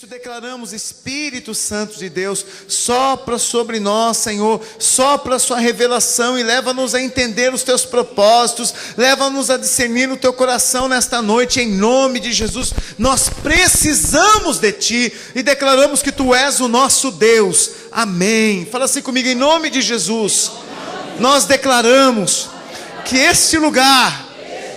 Declaramos, Espírito Santo de Deus, sopra sobre nós, Senhor, sopra a sua revelação e leva-nos a entender os teus propósitos, leva-nos a discernir o teu coração nesta noite, em nome de Jesus. Nós precisamos de ti e declaramos que tu és o nosso Deus, amém. Fala assim comigo, em nome de Jesus. Nós declaramos que este lugar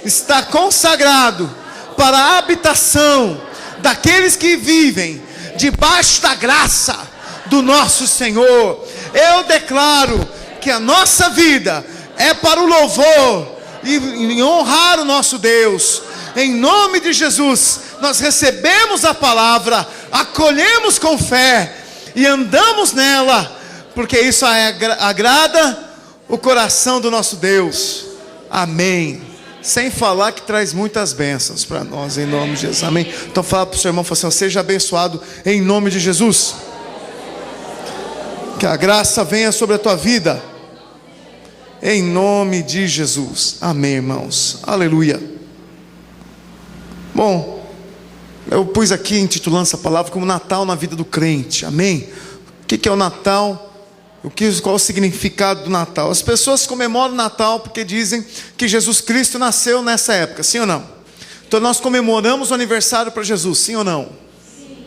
está consagrado para a habitação daqueles que vivem debaixo da graça do nosso Senhor. Eu declaro que a nossa vida é para o louvor e honrar o nosso Deus. Em nome de Jesus, nós recebemos a palavra, acolhemos com fé e andamos nela, porque isso agrada o coração do nosso Deus. Amém. Sem falar que traz muitas bênçãos para nós, em nome de Jesus, amém. Então fala para o seu irmão, fala assim, seja abençoado em nome de Jesus. Que a graça venha sobre a tua vida, em nome de Jesus, amém, irmãos, aleluia. Bom, eu pus aqui intitulando essa palavra como Natal na vida do crente, amém. O que é o Natal? Qual o significado do Natal? As pessoas comemoram o Natal porque dizem que Jesus Cristo nasceu nessa época, sim ou não? Então nós comemoramos o aniversário para Jesus, sim ou não? Sim.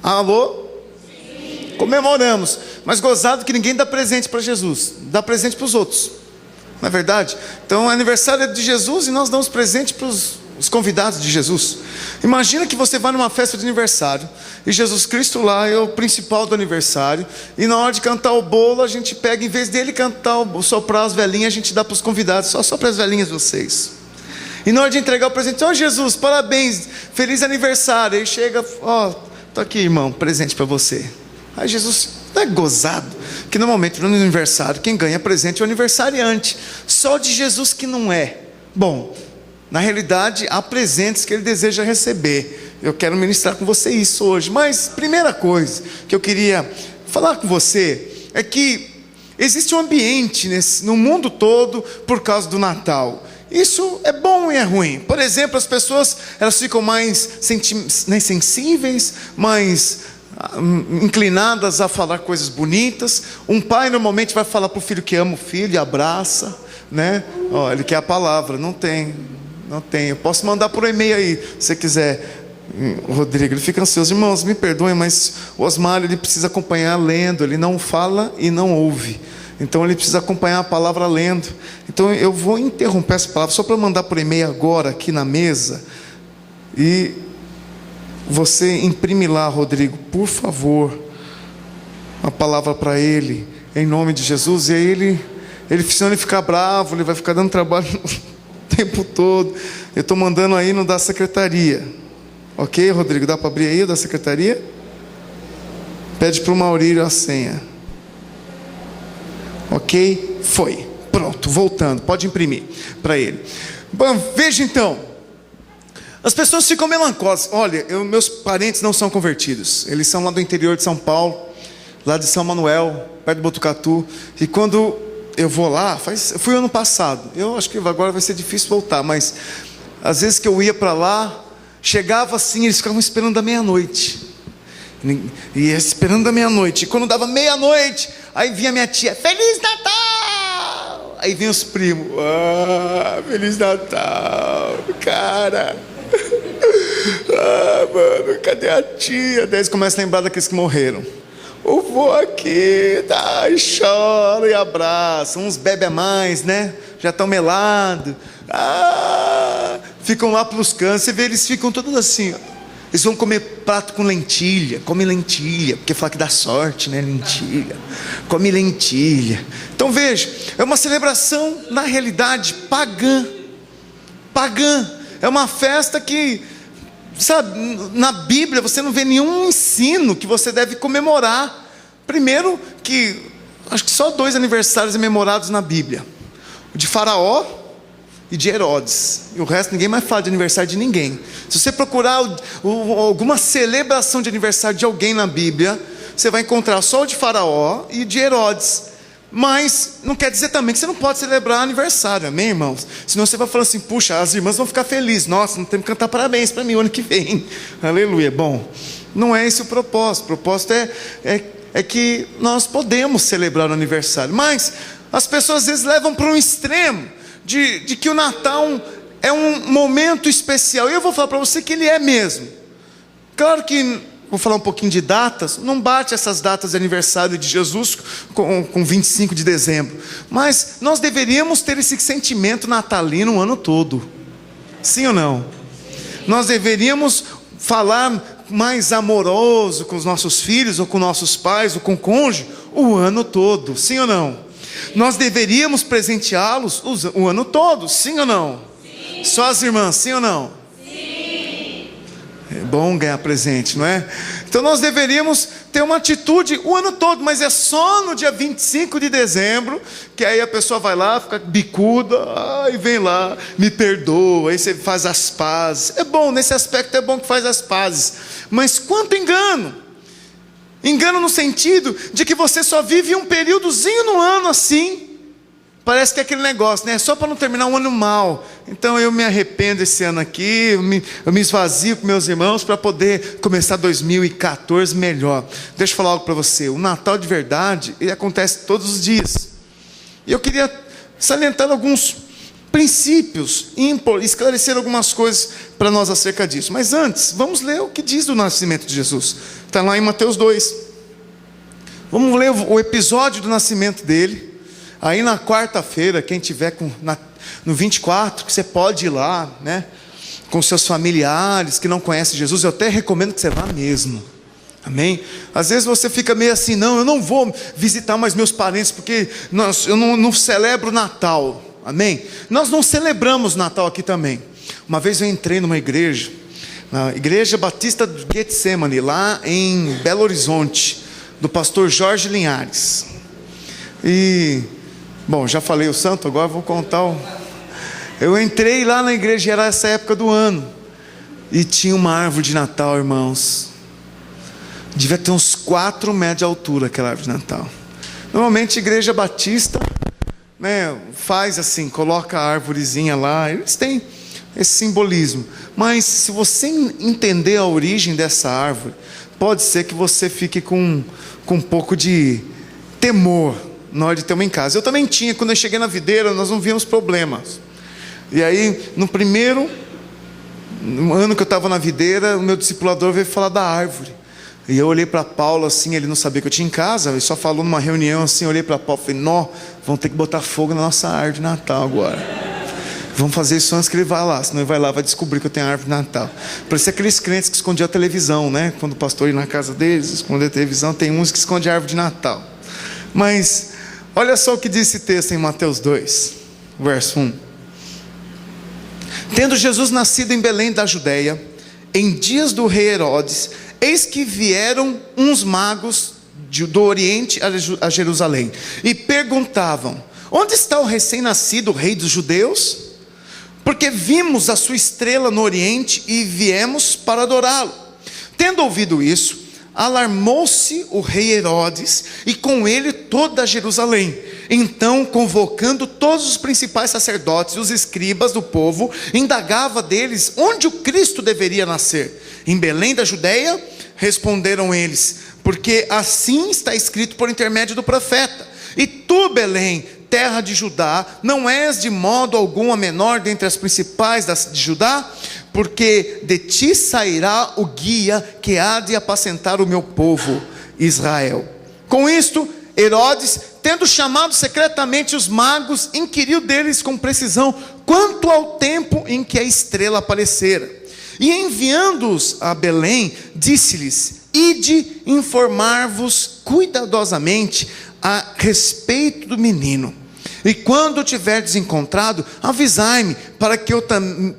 Alô? Sim. Comemoramos, mas gozado que ninguém dá presente para Jesus, dá presente para os outros, não é verdade? Então o aniversário é de Jesus e nós damos presente para os convidados de Jesus. Imagina que você vai numa festa de aniversário e Jesus Cristo lá é o principal do aniversário, e na hora de cantar o bolo a gente pega, em vez dele cantar, soprar as velhinhas, a gente dá para os convidados, só para as velhinhas vocês. E na hora de entregar o presente, Jesus, parabéns, feliz aniversário. Aí chega, tô aqui, irmão, presente para você. Aí Jesus, não é gozado que normalmente no aniversário quem ganha presente é o aniversariante, só de Jesus que não é. Bom, na realidade, há presentes que ele deseja receber. Eu quero ministrar com você isso hoje. Mas, primeira coisa que eu queria falar com você é que existe um ambiente no mundo todo por causa do Natal. Isso é bom e é ruim. Por exemplo, as pessoas elas ficam mais sensíveis, mais inclinadas a falar coisas bonitas. Um pai normalmente vai falar para o filho que ama o filho e abraça, né? Ele quer a palavra, não tem. Eu posso mandar por e-mail aí, se você quiser. Rodrigo, ele fica ansioso. Irmãos, me perdoem, mas o Osmar, ele precisa acompanhar lendo. Ele não fala e não ouve. Então ele precisa acompanhar a palavra lendo. Então eu vou interromper essa palavra só para mandar por e-mail agora, aqui na mesa. E você imprime lá, Rodrigo, por favor, a palavra para ele, em nome de Jesus. E aí senão ele fica bravo, ele vai ficar dando trabalho o tempo todo. Eu estou mandando aí no da secretaria. Ok, Rodrigo? Dá para abrir aí o da secretaria? Pede para o Maurílio a senha. Ok? Foi. Pronto, voltando. Pode imprimir para ele. Bom, veja então. As pessoas ficam melancólicas. Olha, meus parentes não são convertidos. Eles são lá do interior de São Paulo, lá de São Manuel, perto de Botucatu. E quando eu vou lá, fui ano passado. Eu acho que agora vai ser difícil voltar, mas às vezes que eu ia para lá, chegava assim, eles ficavam esperando da meia-noite. E esperando da meia-noite. E quando dava meia-noite, aí vinha minha tia, Feliz Natal! Aí vinha os primos, Feliz Natal, cara. Mano, cadê a tia? Daí eles começam a lembrar daqueles que morreram. O vô aqui, tá, e chora e abraça. Uns bebem a mais, né? Já estão melados. Ficam lá pelos cantos. Você vê, eles ficam todos assim, ó. Eles vão comer prato com lentilha. Come lentilha, porque fala que dá sorte, né? Lentilha. Come lentilha. Então veja, é uma celebração, na realidade, pagã. Pagã. É uma festa que, sabe, na Bíblia você não vê nenhum ensino que você deve comemorar. Primeiro que, acho que só 2 aniversários memorados na Bíblia. O de Faraó e de Herodes. E o resto ninguém mais fala de aniversário de ninguém. Se você procurar alguma celebração de aniversário de alguém na Bíblia, você vai encontrar só o de Faraó e de Herodes. Mas não quer dizer também que você não pode celebrar aniversário, amém, irmãos? Senão você vai falar assim, puxa, as irmãs vão ficar felizes. Nossa, não temos que cantar parabéns para mim o ano que vem. Aleluia, bom. Não é esse o propósito. O propósito é que nós podemos celebrar o aniversário. Mas as pessoas às vezes levam para um extremo de que o Natal é um momento especial. E eu vou falar para você que ele é mesmo. Claro que, vou falar um pouquinho de datas, não bate essas datas de aniversário de Jesus com 25 de dezembro. Mas nós deveríamos ter esse sentimento natalino o ano todo. Sim ou não? Nós deveríamos falar mais amoroso com os nossos filhos, ou com nossos pais, ou com o cônjuge, o ano todo. Sim ou não? Nós deveríamos presenteá-los o ano todo. Sim ou não? Sim. Só as irmãs, sim ou não? É bom ganhar presente, não é? Então nós deveríamos ter uma atitude o ano todo, mas é só no dia 25 de dezembro, que aí a pessoa vai lá, fica bicuda, e vem lá, me perdoa, aí você faz as pazes. É bom, nesse aspecto é bom que faz as pazes. Mas quanto engano! Engano no sentido de que você só vive um períodozinho no ano assim. Parece que é aquele negócio, né? Só para não terminar um ano mal. Então eu me arrependo esse ano aqui, eu me esvazio com meus irmãos para poder começar 2014 melhor. Deixa eu falar algo para você. O Natal de verdade, ele acontece todos os dias. E eu queria salientar alguns princípios e esclarecer algumas coisas para nós acerca disso. Mas antes, vamos ler o que diz do nascimento de Jesus. Está lá em Mateus 2. Vamos ler o episódio do nascimento dele. Aí na quarta-feira, quem tiver no 24, que você pode ir lá, né? Com seus familiares que não conhecem Jesus, eu até recomendo que você vá mesmo. Amém? Às vezes você fica meio assim, não, eu não vou visitar mais meus parentes, porque eu não celebro o Natal. Amém? Nós não celebramos Natal aqui também. Uma vez eu entrei numa igreja, na Igreja Batista do Getsemane, lá em Belo Horizonte, do pastor Jorge Linhares. Bom, já falei o santo, agora vou contar Eu entrei lá na igreja, era essa época do ano, e tinha uma árvore de Natal, irmãos. Devia ter uns 4 metros de altura aquela árvore de Natal. Normalmente a igreja batista, né, faz assim, coloca a árvorezinha lá, eles têm esse simbolismo. Mas se você entender a origem dessa árvore, pode ser que você fique com um pouco de temor na hora de ter uma em casa. Eu também tinha, quando eu cheguei na videira, nós não víamos problemas. E aí, no ano que eu estava na videira, o meu discipulador veio falar da árvore. E eu olhei para Paulo assim, ele não sabia que eu tinha em casa, ele só falou numa reunião assim, eu olhei para Paulo e falei, vamos ter que botar fogo na nossa árvore de Natal agora. Vamos fazer isso antes que ele vá lá, senão ele vai lá, vai descobrir que eu tenho árvore de Natal. Parecia aqueles crentes que escondiam a televisão, né? Quando o pastor ia na casa deles, escondia a televisão, tem uns que escondem a árvore de Natal. Mas olha só o que diz esse texto em Mateus 2, verso 1. Tendo Jesus nascido em Belém da Judeia, em dias do rei Herodes, eis que vieram uns magos do Oriente a Jerusalém, e perguntavam, onde está o recém-nascido rei dos judeus? Porque vimos a sua estrela no Oriente, e viemos para adorá-lo. Tendo ouvido isso, alarmou-se o rei Herodes, e com ele toda Jerusalém. Então, convocando todos os principais sacerdotes e os escribas do povo, indagava deles onde o Cristo deveria nascer. Em Belém da Judeia, responderam eles, porque assim está escrito por intermédio do profeta. E tu, Belém, terra de Judá, não és de modo algum a menor dentre as principais de Judá, porque de ti sairá o guia que há de apacentar o meu povo Israel. Com isto, Herodes, tendo chamado secretamente os magos, inquiriu deles com precisão quanto ao tempo em que a estrela aparecera. E enviando-os a Belém, disse-lhes, ide informar-vos cuidadosamente a respeito do menino. E quando o tiverdes encontrado, avisai-me,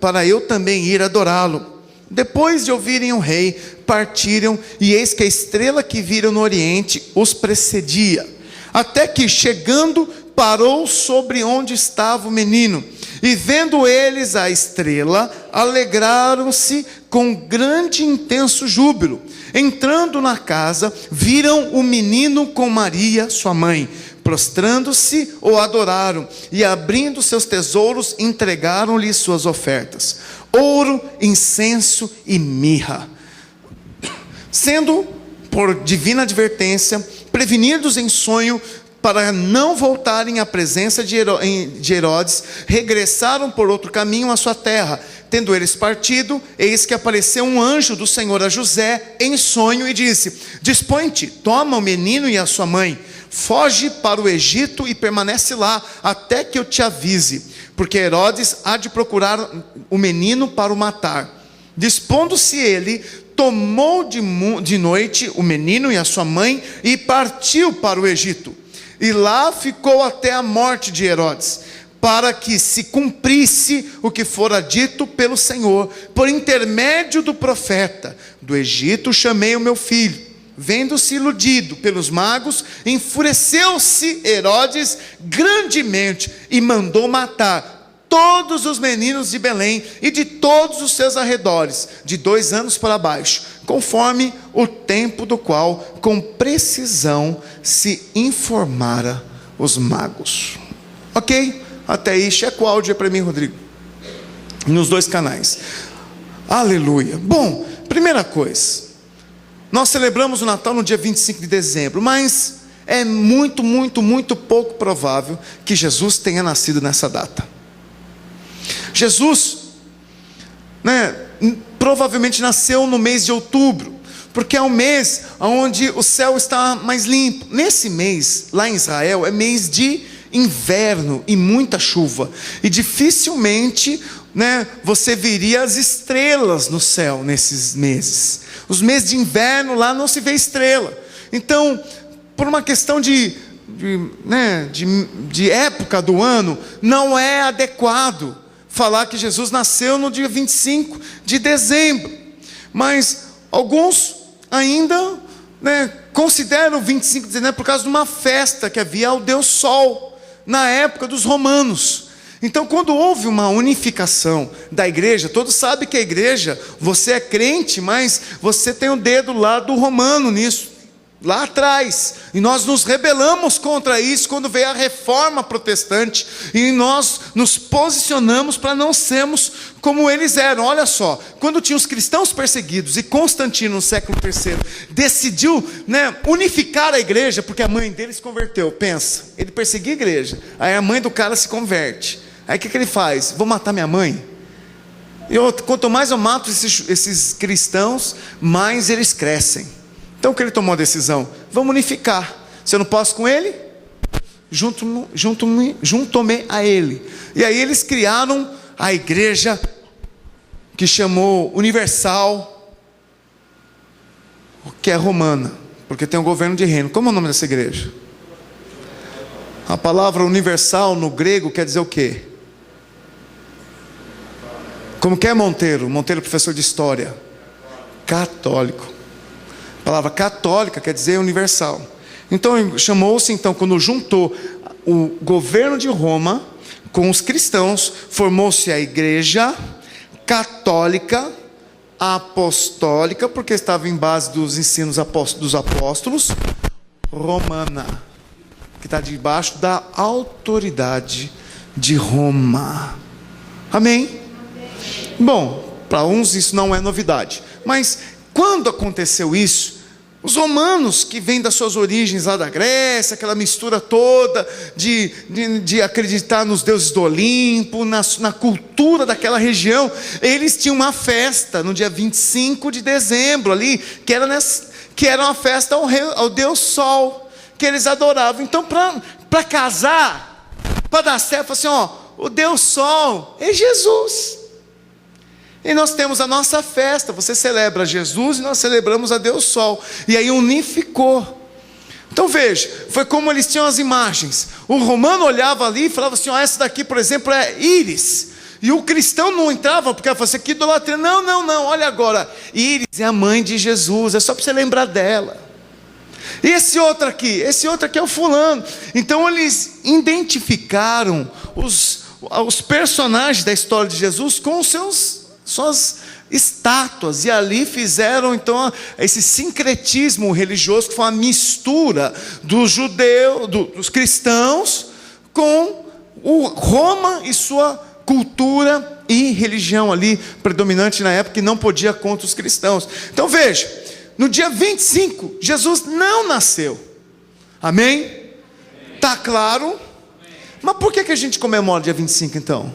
para eu também ir adorá-lo. Depois de ouvirem o rei, partiram, e eis que a estrela que viram no oriente os precedia. Até que, chegando, parou sobre onde estava o menino. E vendo eles a estrela, alegraram-se com grande e intenso júbilo. Entrando na casa, viram o menino com Maria, sua mãe. Prostrando-se, o adoraram, e abrindo seus tesouros, entregaram-lhe suas ofertas: ouro, incenso e mirra. sendo, por divina advertência, prevenidos em sonho, para não voltarem à presença de Herodes, regressaram por outro caminho à sua terra. Tendo eles partido, eis que apareceu um anjo do Senhor a José em sonho e disse: dispõe-te, toma o menino e a sua mãe, foge para o Egito e permanece lá, até que eu te avise, porque Herodes há de procurar o menino para o matar. Dispondo-se ele, tomou de noite o menino e a sua mãe e partiu para o Egito. E lá ficou até a morte de Herodes, para que se cumprisse o que fora dito pelo Senhor, por intermédio do profeta: do Egito chamei o meu filho. Vendo-se iludido pelos magos, enfureceu-se Herodes grandemente e mandou matar todos os meninos de Belém e de todos os seus arredores, de 2 anos para baixo, conforme o tempo do qual com precisão se informara os magos. Ok? Até aí, checa o áudio para mim, Rodrigo, nos 2 canais. Aleluia. Bom, primeira coisa, nós celebramos o Natal no dia 25 de dezembro, mas é muito pouco provável que Jesus tenha nascido nessa data. Jesus, provavelmente nasceu no mês de outubro, porque é um mês onde o céu está mais limpo. Nesse mês, lá em Israel, é mês de inverno e muita chuva, e dificilmente você veria as estrelas no céu nesses meses. Os meses de inverno lá não se vê estrela. Então, por uma questão de época do ano, não é adequado falar que Jesus nasceu no dia 25 de dezembro. Mas alguns ainda consideram o 25 de dezembro por causa de uma festa que havia ao Deus Sol, na época dos romanos. Então, quando houve uma unificação da igreja, todos sabem que a igreja, você é crente, mas você tem o dedo lá do romano nisso, lá atrás, e nós nos rebelamos contra isso quando veio a reforma protestante, e nós nos posicionamos para não sermos como eles eram. Olha só, quando tinha os cristãos perseguidos, e Constantino no século III decidiu unificar a igreja, porque a mãe dele se converteu. Pensa, ele perseguia a igreja, aí a mãe do cara se converte, aí o que ele faz? Vou matar minha mãe? Quanto mais eu mato esses cristãos, mais eles crescem. Então o que ele tomou a decisão? Vamos unificar. Se eu não posso com ele, junto-me a ele. E aí eles criaram a igreja que chamou Universal, que é romana, porque tem um governo de reino. Como é o nome dessa igreja? A palavra universal no grego quer dizer o quê? Como que é Monteiro? Monteiro, professor de história. Católico. A palavra católica quer dizer universal. Então chamou-se, quando juntou o governo de Roma com os cristãos, formou-se a igreja católica apostólica, porque estava em base dos ensinos dos apóstolos, romana, que está debaixo da autoridade de Roma. Amém? Bom, para uns isso não é novidade, mas quando aconteceu isso, os romanos, que vêm das suas origens lá da Grécia, aquela mistura toda de acreditar nos deuses do Olimpo, na cultura daquela região, eles tinham uma festa no dia 25 de dezembro ali, que era uma festa ao Deus Sol, que eles adoravam. Então, para casar, para dar certo, assim, o Deus Sol é Jesus. E nós temos a nossa festa, você celebra Jesus e nós celebramos a Deus Sol. E aí unificou. Então veja, foi como eles tinham as imagens. O romano olhava ali e falava assim: essa daqui, por exemplo, é Íris. E o cristão não entrava, porque ela falava assim: que idolatria. Não, olha agora, Íris é a mãe de Jesus, é só para você lembrar dela. E esse outro aqui é o fulano. Então eles identificaram os personagens da história de Jesus com suas estátuas, e ali fizeram então esse sincretismo religioso, que foi uma mistura dos cristãos com Roma e sua cultura e religião ali predominante na época, que não podia contra os cristãos. Então veja, no dia 25, Jesus não nasceu. Amém? Tá claro? Mas por que a gente comemora dia 25 então?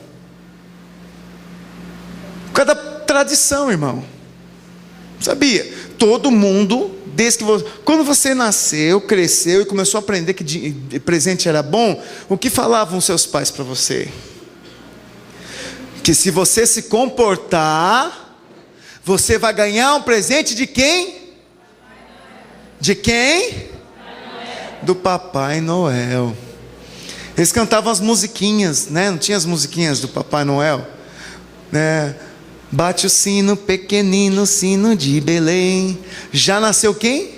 Por causa da tradição, irmão. Sabia? Todo mundo, desde que quando você nasceu, cresceu e começou a aprender que presente era bom, o que falavam seus pais para você? Que se você se comportar, você vai ganhar um presente de quem? De quem? Do Papai Noel. Eles cantavam as musiquinhas, né? Não tinha as musiquinhas do Papai Noel, né? Bate o sino, pequenino sino de Belém. Já nasceu quem?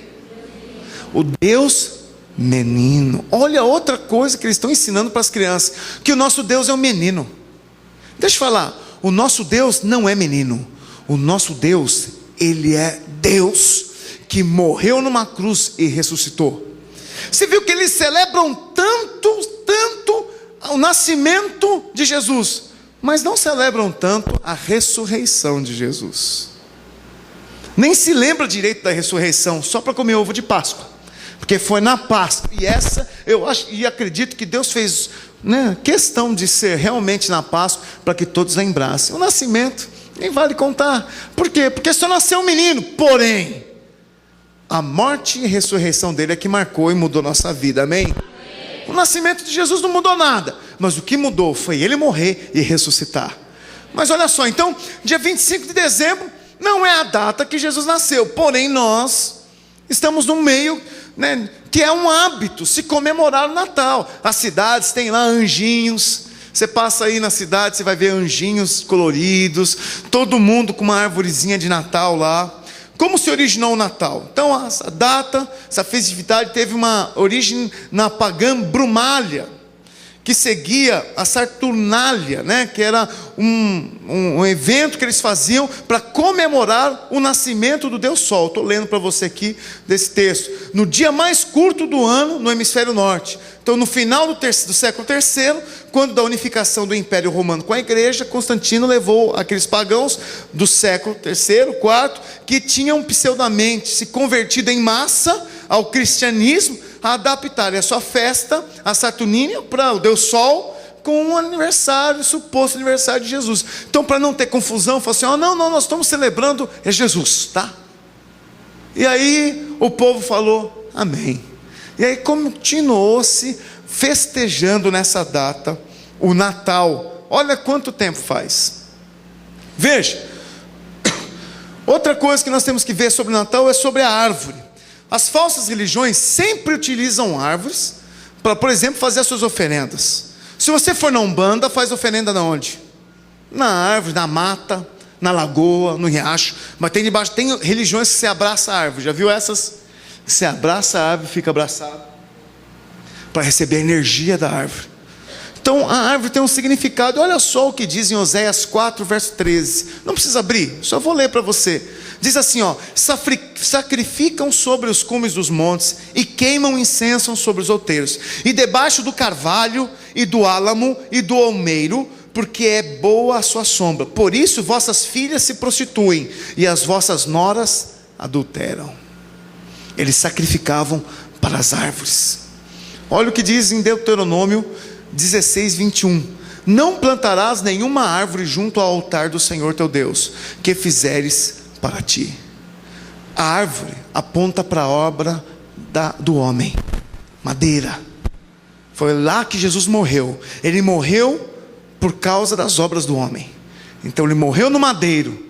O Deus menino. Olha outra coisa que eles estão ensinando para as crianças, que o nosso Deus é um menino. Deixa eu falar, o nosso Deus não é menino. O nosso Deus, Ele é Deus que morreu numa cruz e ressuscitou. Você viu que eles celebram tanto o nascimento de Jesus, mas não celebram tanto a ressurreição de Jesus. Nem se lembra direito da ressurreição, só para comer ovo de Páscoa, porque foi na Páscoa. E essa eu acho e acredito que Deus fez, né, questão de ser realmente na Páscoa, para que todos lembrassem. O nascimento nem vale contar. Por quê? Porque só nasceu um menino. Porém, a morte e a ressurreição dele é que marcou e mudou nossa vida. Amém? O nascimento de Jesus não mudou nada, mas o que mudou foi ele morrer e ressuscitar. Mas olha só, então, dia 25 de dezembro não é a data que Jesus nasceu, porém nós estamos no meio, né, que é um hábito se comemorar o Natal. As cidades têm lá anjinhos. Você passa aí na cidade, você vai ver anjinhos coloridos, todo mundo com uma arvorezinha de Natal lá. Como se originou o Natal? Então, essa data, essa festividade teve uma origem na pagã Brumália, que seguia a Saturnália, né? Que era um evento que eles faziam para comemorar o nascimento do Deus Sol. Estou lendo para você aqui desse texto. No dia mais curto do ano, no hemisfério norte. Então, no final do século III, quando da unificação do Império Romano com a Igreja, Constantino levou aqueles pagãos do século III, IV, que tinham pseudamente se convertido em massa ao cristianismo, a adaptarem a sua festa, a Saturnínia, para o Deus Sol, com um aniversário, suposto aniversário de Jesus. Então, para não ter confusão, falou assim: não, nós estamos celebrando é Jesus, tá? E aí o povo falou amém. E aí continuou-se festejando nessa data o Natal. Olha quanto tempo faz. Veja, outra coisa que nós temos que ver sobre o Natal é sobre a árvore. As falsas religiões sempre utilizam árvores para, por exemplo, fazer as suas oferendas. Se você for na Umbanda, faz oferenda na onde? Na árvore, na mata, na lagoa, no riacho. Mas tem debaixo, tem religiões que você abraça a árvore. Já viu essas? Você abraça a árvore, fica abraçado para receber a energia da árvore. Então a árvore tem um significado. Olha só o que diz em Oséias 4, verso 13. Não precisa abrir, só vou ler para você. Diz assim, ó: sacrificam sobre os cumes dos montes e queimam incenso sobre os outeiros, e debaixo do carvalho e do álamo e do almeiro, porque é boa a sua sombra. Por isso vossas filhas se prostituem e as vossas noras adulteram. Eles sacrificavam para as árvores. Olha o que diz em Deuteronômio 16, 21. Não plantarás nenhuma árvore junto ao altar do Senhor teu Deus, que fizeres para ti. A árvore aponta para a obra do homem. Madeira. Foi lá que Jesus morreu. Ele morreu por causa das obras do homem. Então ele morreu no madeiro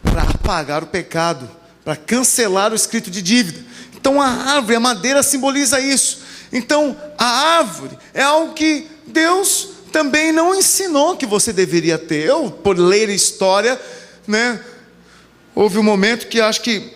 para apagar o pecado, para cancelar o escrito de dívida. Então a árvore, a madeira simboliza isso. Então a árvore é algo que Deus também não ensinou que você deveria ter. Eu, por ler história, né, houve um momento que acho que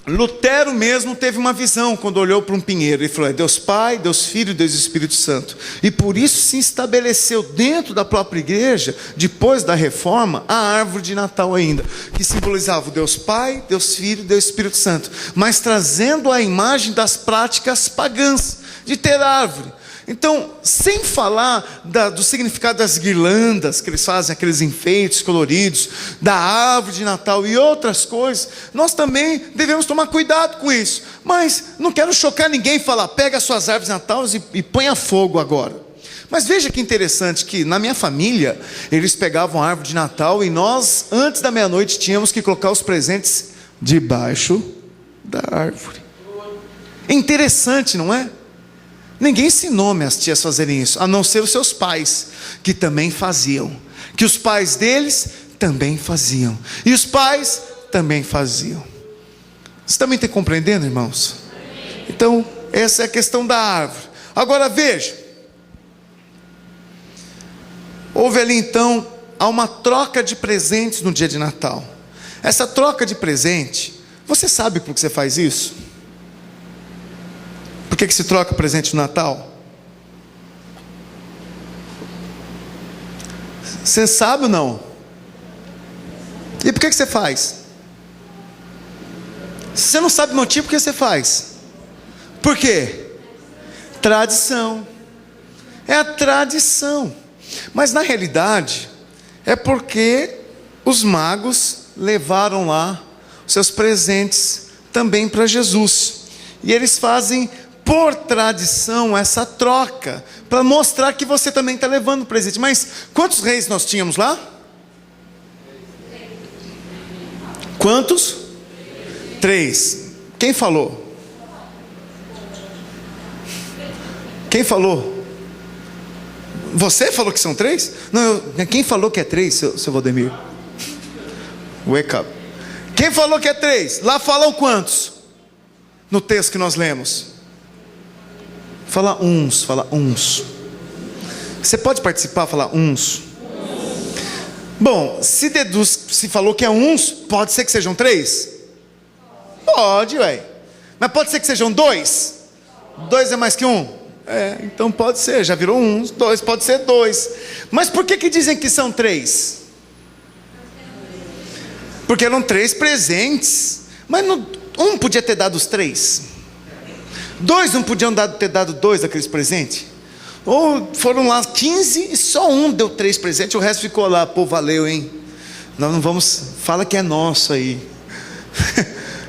Lutero mesmo teve uma visão quando olhou para um pinheiro. Ele falou: é Deus Pai, Deus Filho e Deus Espírito Santo. E por isso se estabeleceu dentro da própria igreja, depois da reforma, a árvore de Natal ainda, que simbolizava o Deus Pai, Deus Filho e Deus Espírito Santo, mas trazendo a imagem das práticas pagãs de ter árvore. Então, sem falar do significado das guirlandas que eles fazem, aqueles enfeites coloridos, da árvore de Natal e outras coisas, nós também devemos tomar cuidado com isso. Mas não quero chocar ninguém e falar, pega as suas árvores de Natal e põe a fogo agora. Mas veja que interessante que na minha família, eles pegavam a árvore de Natal e nós, antes da meia-noite, tínhamos que colocar os presentes debaixo da árvore. Interessante, não é? Ninguém ensinou minhas tias a fazerem isso, a não ser os seus pais, que também faziam. Que os pais deles também faziam. E os pais também faziam. Vocês também estão compreendendo, irmãos? Então, essa é a questão da árvore. Agora veja. Houve ali então, há uma troca de presentes no dia de Natal. Essa troca de presente, você sabe por que você faz isso? Por que se troca presente no Natal? Você sabe ou não? E por que você faz? Se você não sabe o motivo, por que você faz? Por quê? Tradição. É a tradição. Mas na realidade, é porque os magos levaram lá os seus presentes também para Jesus. E eles fazem por tradição essa troca, para mostrar que você também está levando o presente. Mas quantos reis nós tínhamos lá? Quantos? 3. Quem falou? Quem falou? Você falou que são 3? Não, quem falou que é 3, seu Valdemir? Wake up. Quem falou que é 3? Lá falam quantos? No texto que nós lemos. Fala uns, fala uns. Você pode participar, falar uns? Bom, se falou que é uns, pode ser que sejam 3? Pode, ué. Mas pode ser que sejam 2? 2 é mais que 1? Então pode ser, já virou 1, 2, pode ser 2. Mas por que dizem que são 3? Porque eram 3 presentes. Mas um podia ter dado os 3. 2 não podiam ter dado 2 daqueles presentes? Ou foram lá 15 e só um deu 3 presentes, o resto ficou lá, pô, valeu, hein? Nós não vamos, fala que é nosso aí.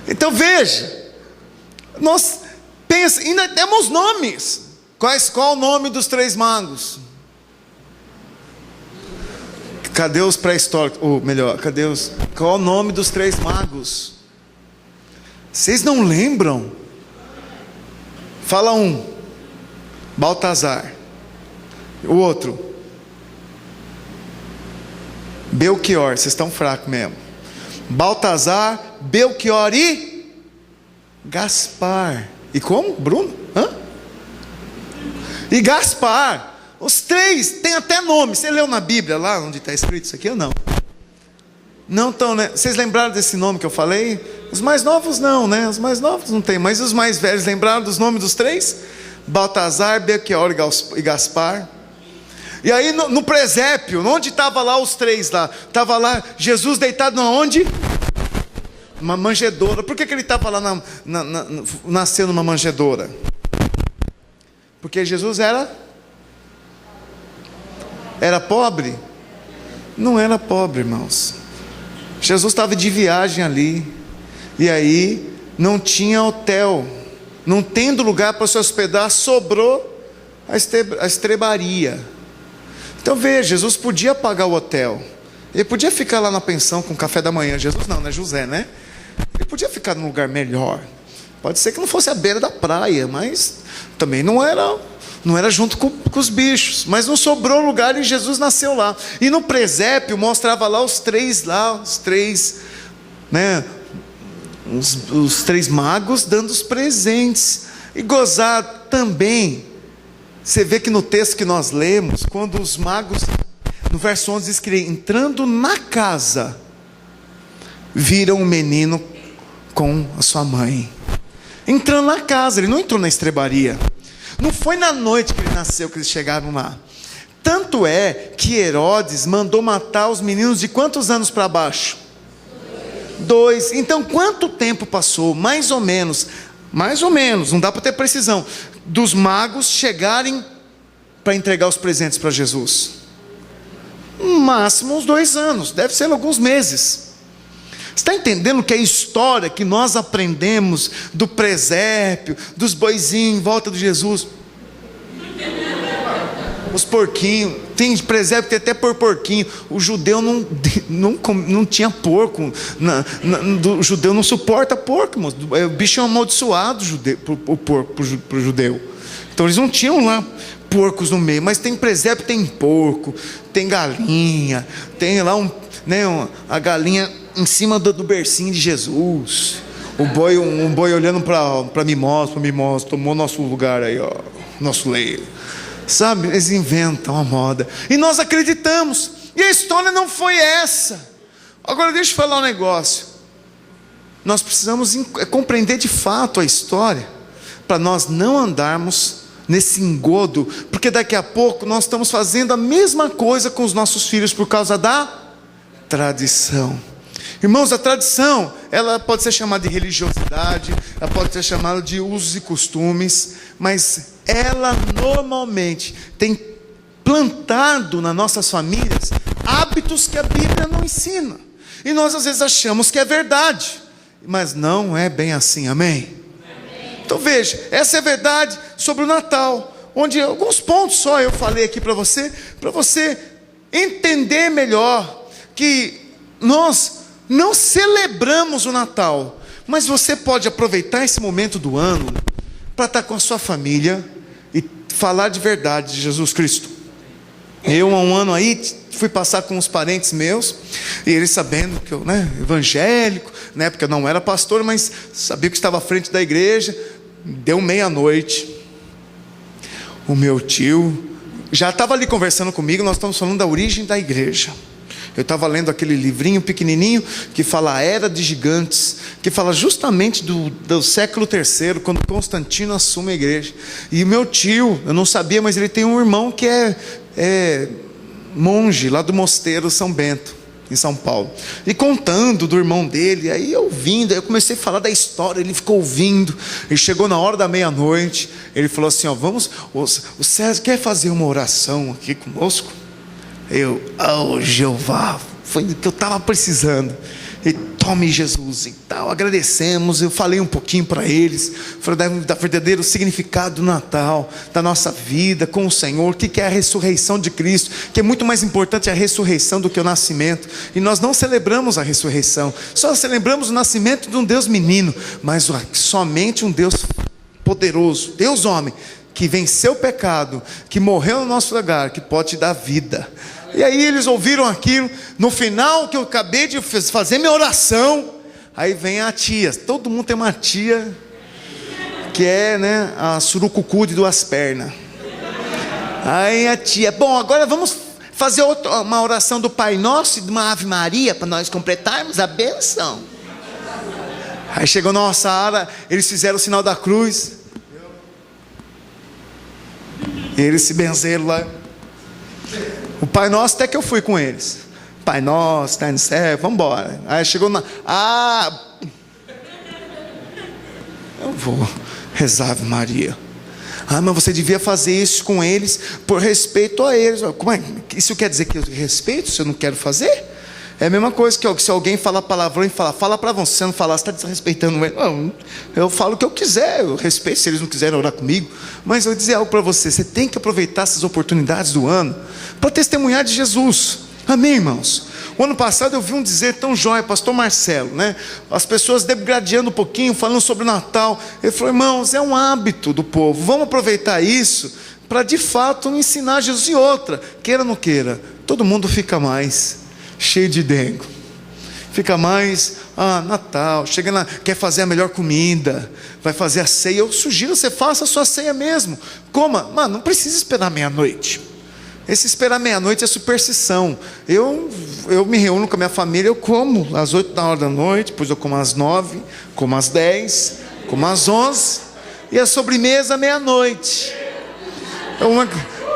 Então veja, nós pensa, ainda temos nomes. Qual o nome dos 3 magos? Cadê os pré-históricos? Ou melhor, qual o nome dos 3 magos? Vocês não lembram? Fala um. Baltazar. O outro. Belchior. Vocês estão fracos mesmo. Baltazar, Belchior e Gaspar. E como? Bruno? E Gaspar. Os 3 têm até nome. Você leu na Bíblia lá onde está escrito isso aqui ou não? Não estão, né? Vocês lembraram desse nome que eu falei? Os mais novos não, né? Os mais novos não tem. Mas os mais velhos lembraram dos nomes dos 3? Baltazar, Belchior e Gaspar. E aí no presépio, onde estava lá os 3 lá? Estava lá Jesus deitado onde? Uma manjedoura. Por que ele estava lá nasceu numa manjedoura? Porque Jesus era pobre? Não era pobre, irmãos. Jesus estava de viagem ali. E aí não tinha hotel. Não tendo lugar para se hospedar, sobrou a estrebaria. Então veja, Jesus podia pagar o hotel. Ele podia ficar lá na pensão com café da manhã. Jesus não, né? José, né? Ele podia ficar num lugar melhor. Pode ser que não fosse à beira da praia, mas também não era junto com os bichos. Mas não sobrou lugar e Jesus nasceu lá. E no presépio mostrava lá os 3 né? Os 3 magos dando os presentes. E gozar também. Você vê que no texto que nós lemos, quando os magos, no verso 11 diz que entrando na casa, viram um menino com a sua mãe. Entrando na casa, ele não entrou na estrebaria. Não foi na noite que ele nasceu que eles chegaram lá. Tanto é que Herodes mandou matar os meninos de quantos anos para baixo? 2. Então quanto tempo passou? Mais ou menos, não dá para ter precisão, dos magos chegarem para entregar os presentes para Jesus? No máximo uns 2 anos, deve ser alguns meses. Você está entendendo que a história que nós aprendemos do presépio, dos boizinhos em volta de Jesus, os porquinhos, tem presépio, tem até por porquinho. O judeu não tinha porco, o judeu não suporta porco, irmãos. O bicho é amaldiçoado para o judeu. Então eles não tinham lá porcos no meio, mas tem presépio, tem porco, tem galinha, tem lá a galinha em cima do bercinho de Jesus, um boi olhando para mimosa, tomou nosso lugar aí, ó, nosso leiro. Sabe, eles inventam a moda e nós acreditamos, e a história não foi essa. Agora deixa eu falar um negócio. Nós precisamos compreender de fato a história, para nós não andarmos nesse engodo, porque daqui a pouco nós estamos fazendo a mesma coisa com os nossos filhos por causa da tradição. Irmãos, a tradição, ela pode ser chamada de religiosidade, ela pode ser chamada de usos e costumes, mas ela normalmente tem plantado nas nossas famílias hábitos que a Bíblia não ensina, e nós às vezes achamos que é verdade, mas não é bem assim, amém? Então veja, essa é a verdade sobre o Natal, onde alguns pontos só eu falei aqui para você entender melhor que nós não celebramos o Natal, mas você pode aproveitar esse momento do ano para estar com a sua família e falar de verdade de Jesus Cristo. Eu há um ano aí fui passar com uns parentes meus, e eles sabendo que eu, evangélico, na época eu não era pastor, mas sabia que estava à frente da igreja. Deu meia-noite, o meu tio já estava ali conversando comigo. Nós estamos falando da origem da igreja. Eu estava lendo aquele livrinho pequenininho que fala a Era de Gigantes, que fala justamente do século III, quando Constantino assume a igreja. E o meu tio, eu não sabia, mas ele tem um irmão que é monge lá do mosteiro São Bento, em São Paulo, e contando do irmão dele. Aí ouvindo, aí eu comecei a falar da história, ele ficou ouvindo, e chegou na hora da meia-noite, ele falou assim, ó, o César quer fazer uma oração aqui conosco? Jeová, foi o que eu estava precisando, e tome Jesus e tal. Agradecemos, eu falei um pouquinho para eles, falei da verdadeiro significado do Natal, da nossa vida com o Senhor, o que é a ressurreição de Cristo, que é muito mais importante a ressurreição do que o nascimento. E nós não celebramos a ressurreição, só celebramos o nascimento de um Deus menino, mas somente um Deus poderoso, Deus homem, que venceu o pecado, que morreu no nosso lugar, que pode te dar vida. E aí eles ouviram aquilo. No final que eu acabei de fazer minha oração, aí vem a tia. Todo mundo tem uma tia que é, a surucucu de 2 pernas. Aí a tia, bom, agora vamos fazer uma oração do Pai Nosso e de uma Ave Maria, para nós completarmos a bênção. Aí chegou nossa hora, eles fizeram o sinal da cruz, eles se benzeram lá. O Pai Nosso, até que eu fui com eles. Pai Nosso, está no céu, vamos embora. Aí chegou eu vou rezar Ave Maria. Mas você devia fazer isso com eles por respeito a eles. Como é? Isso quer dizer que eu respeito se eu não quero fazer? É a mesma coisa que se alguém falar palavrão e fala para você não falar, você está desrespeitando ele. Não, eu falo o que eu quiser, eu respeito se eles não quiserem orar comigo. Mas eu vou dizer algo para você, você tem que aproveitar essas oportunidades do ano para testemunhar de Jesus. Amém, irmãos? O ano passado eu vi um dizer tão jóia, pastor Marcelo, as pessoas degradando um pouquinho, falando sobre o Natal. Ele falou, irmãos, é um hábito do povo, vamos aproveitar isso para de fato ensinar Jesus. E outra, queira ou não queira, todo mundo fica mais cheio de dengo, fica mais, Natal, chega lá, quer fazer a melhor comida, vai fazer a ceia. Eu sugiro você faça a sua ceia mesmo, coma, não precisa esperar meia-noite. Esse esperar meia-noite é superstição. Eu me reúno com a minha família, eu como às 8h, depois eu como às 9, como às 10, como às 11, e a sobremesa meia-noite.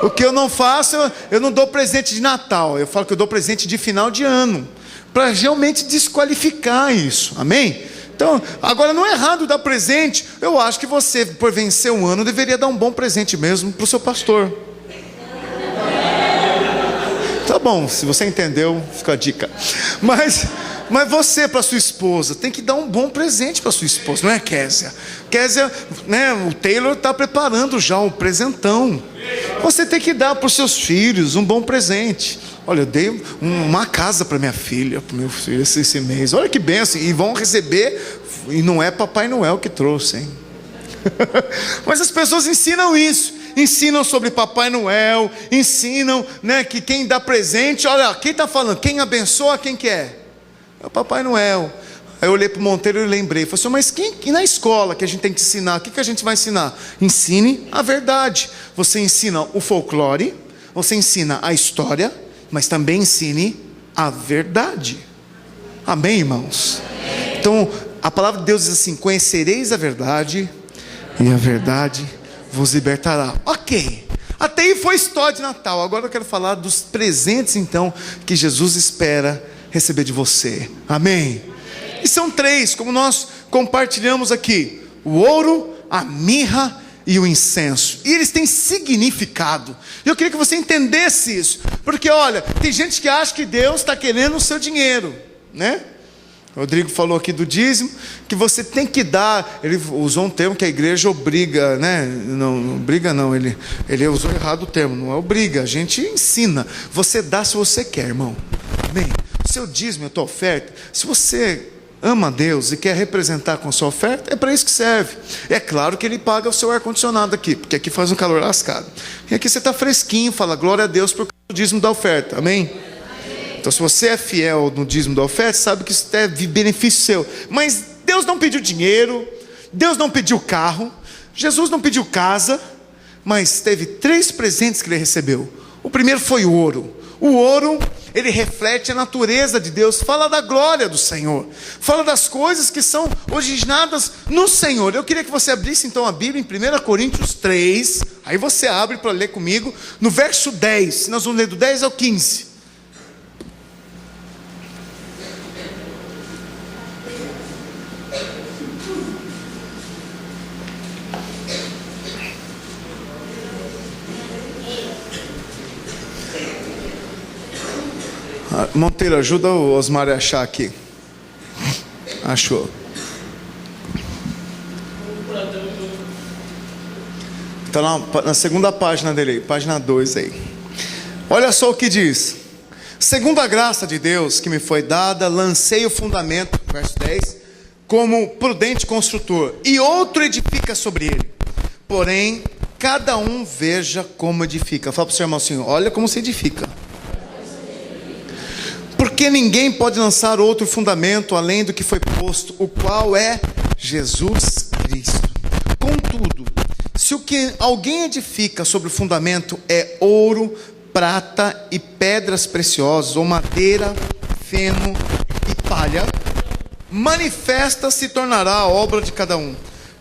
O que eu não faço, eu não dou presente de Natal, eu falo que eu dou presente de final de ano, para realmente desqualificar isso, amém? Então, agora não é errado dar presente. Eu acho que você, por vencer um ano, deveria dar um bom presente mesmo para o seu pastor. Bom, se você entendeu, fica a dica. Mas você, para sua esposa, tem que dar um bom presente para sua esposa, não é, Késia? Késia, né, o Taylor está preparando já um presentão. Você tem que dar para os seus filhos um bom presente. Olha, eu dei uma casa para minha filha, para o meu filho esse mês. Olha que bênção. E vão receber, e não é Papai Noel que trouxe, hein? Mas as pessoas ensinam isso. Ensinam sobre Papai Noel, ensinam, né, que quem dá presente, olha, quem está falando, quem abençoa, quem que é? É o Papai Noel. Aí eu olhei para o Monteiro e lembrei, falei assim, mas quem na escola que a gente tem que ensinar? O que a gente vai ensinar? Ensine a verdade. Você ensina o folclore, você ensina a história, mas também ensine a verdade. Amém, irmãos? Então, a palavra de Deus diz assim, conhecereis a verdade, e a verdade vos libertará. Ok, até aí foi história de Natal. Agora eu quero falar dos presentes então que Jesus espera receber de você. Amém? E são 3, como nós compartilhamos aqui: o ouro, a mirra e o incenso. E eles têm significado. Eu queria que você entendesse isso, porque olha, tem gente que acha que Deus está querendo o seu dinheiro, né? Rodrigo falou aqui do dízimo, que você tem que dar. Ele usou um termo que a igreja obriga, né? Não obriga não, ele usou errado o termo, não é obriga, a gente ensina. Você dá se você quer, irmão. Amém? O seu dízimo, a tua oferta, se você ama a Deus e quer representar com a sua oferta, é para isso que serve. É claro que Ele paga o seu ar-condicionado aqui, porque aqui faz um calor lascado. E aqui você está fresquinho, fala glória a Deus por causa do dízimo da oferta, amém? Então se você é fiel no dízimo da oferta, sabe que isso é benefício seu. Mas Deus não pediu dinheiro, Deus não pediu carro, Jesus não pediu casa, mas teve 3 presentes que Ele recebeu. O primeiro foi o ouro. O ouro, ele reflete a natureza de Deus, fala da glória do Senhor, fala das coisas que são originadas no Senhor. Eu queria que você abrisse então a Bíblia em 1 Coríntios 3, aí você abre para ler comigo, no verso 10, nós vamos ler do 10 ao 15. Monteiro, ajuda o Osmar a achar aqui. Achou. Está na segunda página dele, página 2 aí. Olha só o que diz: segundo a graça de Deus que me foi dada, lancei o fundamento, verso 10, como prudente construtor, e outro edifica sobre ele. Porém, cada um veja como edifica. Fala para o seu irmão assim, olha como se edifica. Porque ninguém pode lançar outro fundamento além do que foi posto, o qual é Jesus Cristo. Contudo, se o que alguém edifica sobre o fundamento é ouro, prata e pedras preciosas, ou madeira, feno e palha, manifesta se tornará a obra de cada um,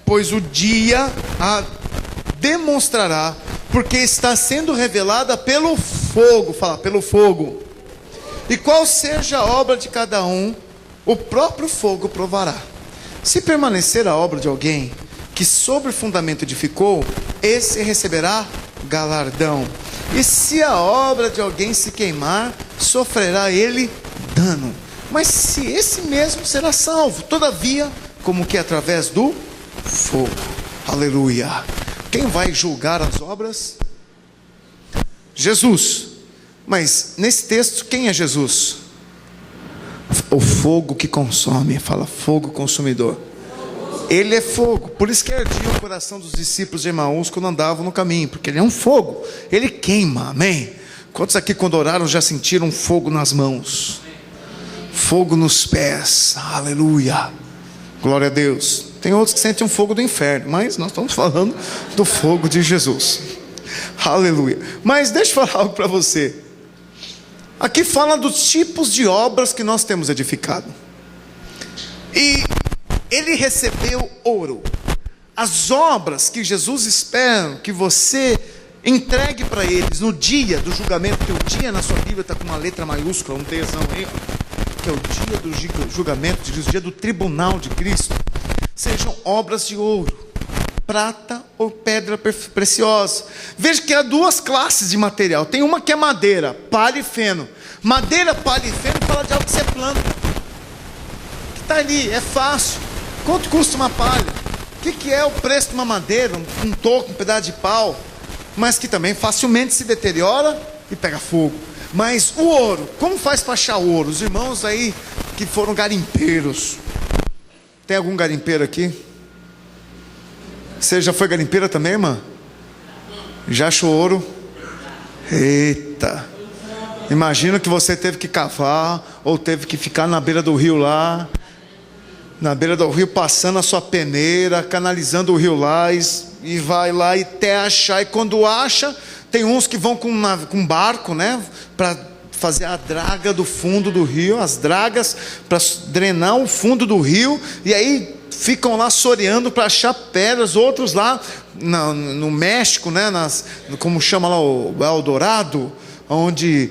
pois o dia a demonstrará, porque está sendo revelada pelo fogo. Fala, pelo fogo. E qual seja a obra de cada um, o próprio fogo provará. Se permanecer a obra de alguém que sobre o fundamento edificou, esse receberá galardão. E se a obra de alguém se queimar, sofrerá ele dano. Mas se esse mesmo será salvo, todavia, como que através do fogo. Aleluia. Quem vai julgar as obras? Jesus. Mas nesse texto, quem é Jesus? O fogo que consome. Fala, fogo consumidor. Ele é fogo. Por isso que ardia o coração dos discípulos de Emaús quando andavam no caminho, porque ele é um fogo. Ele queima, amém? Quantos aqui quando oraram já sentiram fogo nas mãos? Fogo nos pés. Aleluia. Glória a Deus. Tem outros que sentem um fogo do inferno, mas nós estamos falando do fogo de Jesus. Aleluia. Mas deixa eu falar algo para você. Aqui fala dos tipos de obras que nós temos edificado. E ele recebeu ouro. As obras que Jesus espera que você entregue para eles no dia do julgamento, que o dia na sua Bíblia está com uma letra maiúscula, um tesão aí, que é o dia do julgamento, o dia do tribunal de Cristo, sejam obras de ouro. prata ou pedra preciosa. Veja que há duas classes de material. Tem uma que é madeira, palha e feno. Madeira, palha e feno fala de algo que você planta, que está ali, é fácil. Quanto custa uma palha? O que é o preço de uma madeira, um toco, um pedaço de pau? Mas que também facilmente se deteriora e pega fogo. Mas o ouro, como faz para achar ouro? Os irmãos aí que foram garimpeiros. Tem algum garimpeiro aqui? Você já foi garimpeira também, irmã? Já achou ouro? Eita! Imagina que você teve que cavar, ou teve que ficar na beira do rio lá, na beira do rio, passando a sua peneira, canalizando o rio lá, e vai lá até achar. E quando acha, tem uns que vão com barco, né, para fazer a draga do fundo do rio, as dragas para drenar o fundo do rio, e aí ficam lá soreando para achar pedras. Outros lá no México, né, como chama lá o Eldorado, onde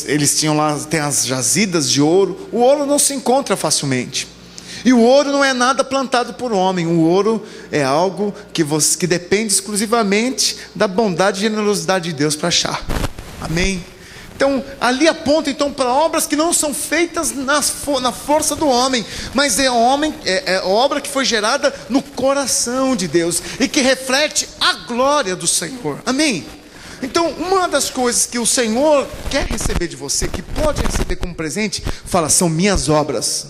eles tinham lá, tem as jazidas de ouro. O ouro não se encontra facilmente, e o ouro não é nada plantado por homem. O ouro é algo que depende exclusivamente da bondade e generosidade de Deus para achar. Amém? Então, ali aponta então para obras que não são feitas na força do homem, mas é obra que foi gerada no coração de Deus e que reflete a glória do Senhor. Amém? Então, uma das coisas que o Senhor quer receber de você, que pode receber como presente, fala, são minhas obras.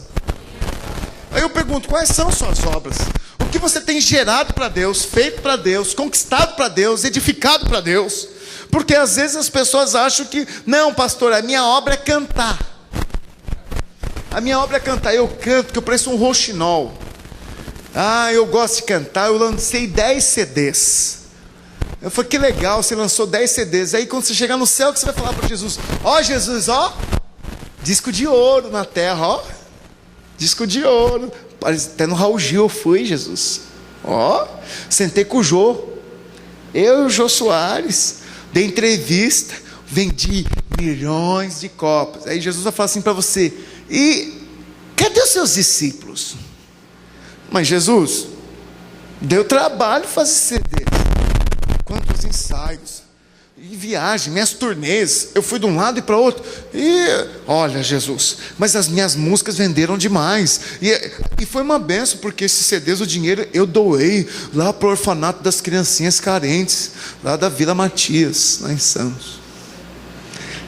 Aí eu pergunto, quais são suas obras? O que você tem gerado para Deus, feito para Deus, conquistado para Deus, edificado para Deus? Porque às vezes as pessoas acham que, não, pastor, a minha obra é cantar. A minha obra é cantar. Eu canto que eu pareço um rouxinol. Eu gosto de cantar. Eu lancei 10 CDs. Eu falei, que legal, você lançou 10 CDs. Aí quando você chegar no céu, que você vai falar para Jesus? Ó, Jesus, ó, disco de ouro na terra, ó. Disco de ouro. Até no Raul Gil eu fui, Jesus. Ó, sentei com o Jô. Eu e o Jô Soares. Dei entrevista, vendi milhões de cópias. Aí Jesus vai falar assim para você, e cadê os seus discípulos? Mas Jesus, deu trabalho fazer CD. Quantos ensaios, e viagem, minhas turnês, eu fui de um lado e para outro. E olha, Jesus, mas as minhas músicas venderam demais. E foi uma benção, porque esses CDs, o dinheiro eu doei lá para o orfanato das criancinhas carentes, lá da Vila Matias, lá em Santos.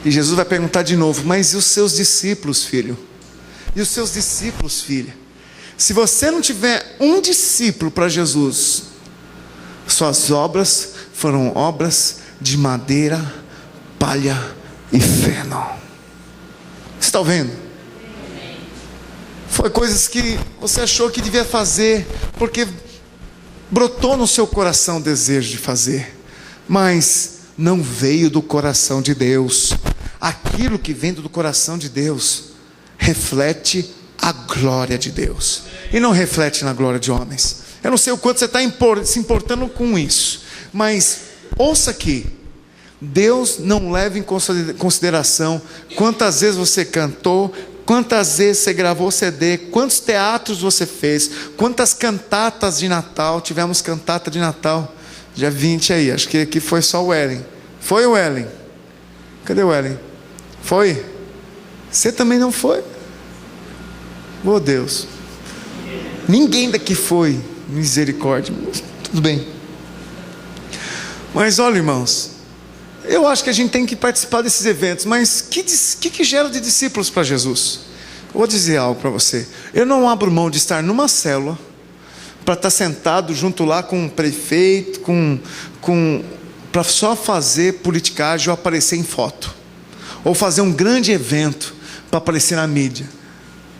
E Jesus vai perguntar de novo, mas e os seus discípulos, filho? E os seus discípulos, filha? Se você não tiver um discípulo para Jesus, suas obras foram obras de madeira, palha e feno. Você está ouvindo? Foi coisas que você achou que devia fazer, porque brotou no seu coração o desejo de fazer, mas não veio do coração de Deus. Aquilo que vem do coração de Deus reflete a glória de Deus, e não reflete na glória de homens. Eu não sei o quanto você está se importando com isso, mas ouça aqui, Deus não leva em consideração quantas vezes você cantou, quantas vezes você gravou CD, quantos teatros você fez, quantas cantatas de Natal. Tivemos cantata de Natal, dia 20 aí, acho que aqui foi só o Ellen. Foi o Ellen? Cadê o Ellen? Foi? Você também não foi? Oh Deus, ninguém daqui foi, misericórdia, tudo bem. Mas olha, irmãos, eu acho que a gente tem que participar desses eventos, mas que gera de discípulos para Jesus? Eu vou dizer algo para você, eu não abro mão de estar numa célula, para estar sentado junto lá com um prefeito, para só fazer politicagem ou aparecer em foto, ou fazer um grande evento para aparecer na mídia.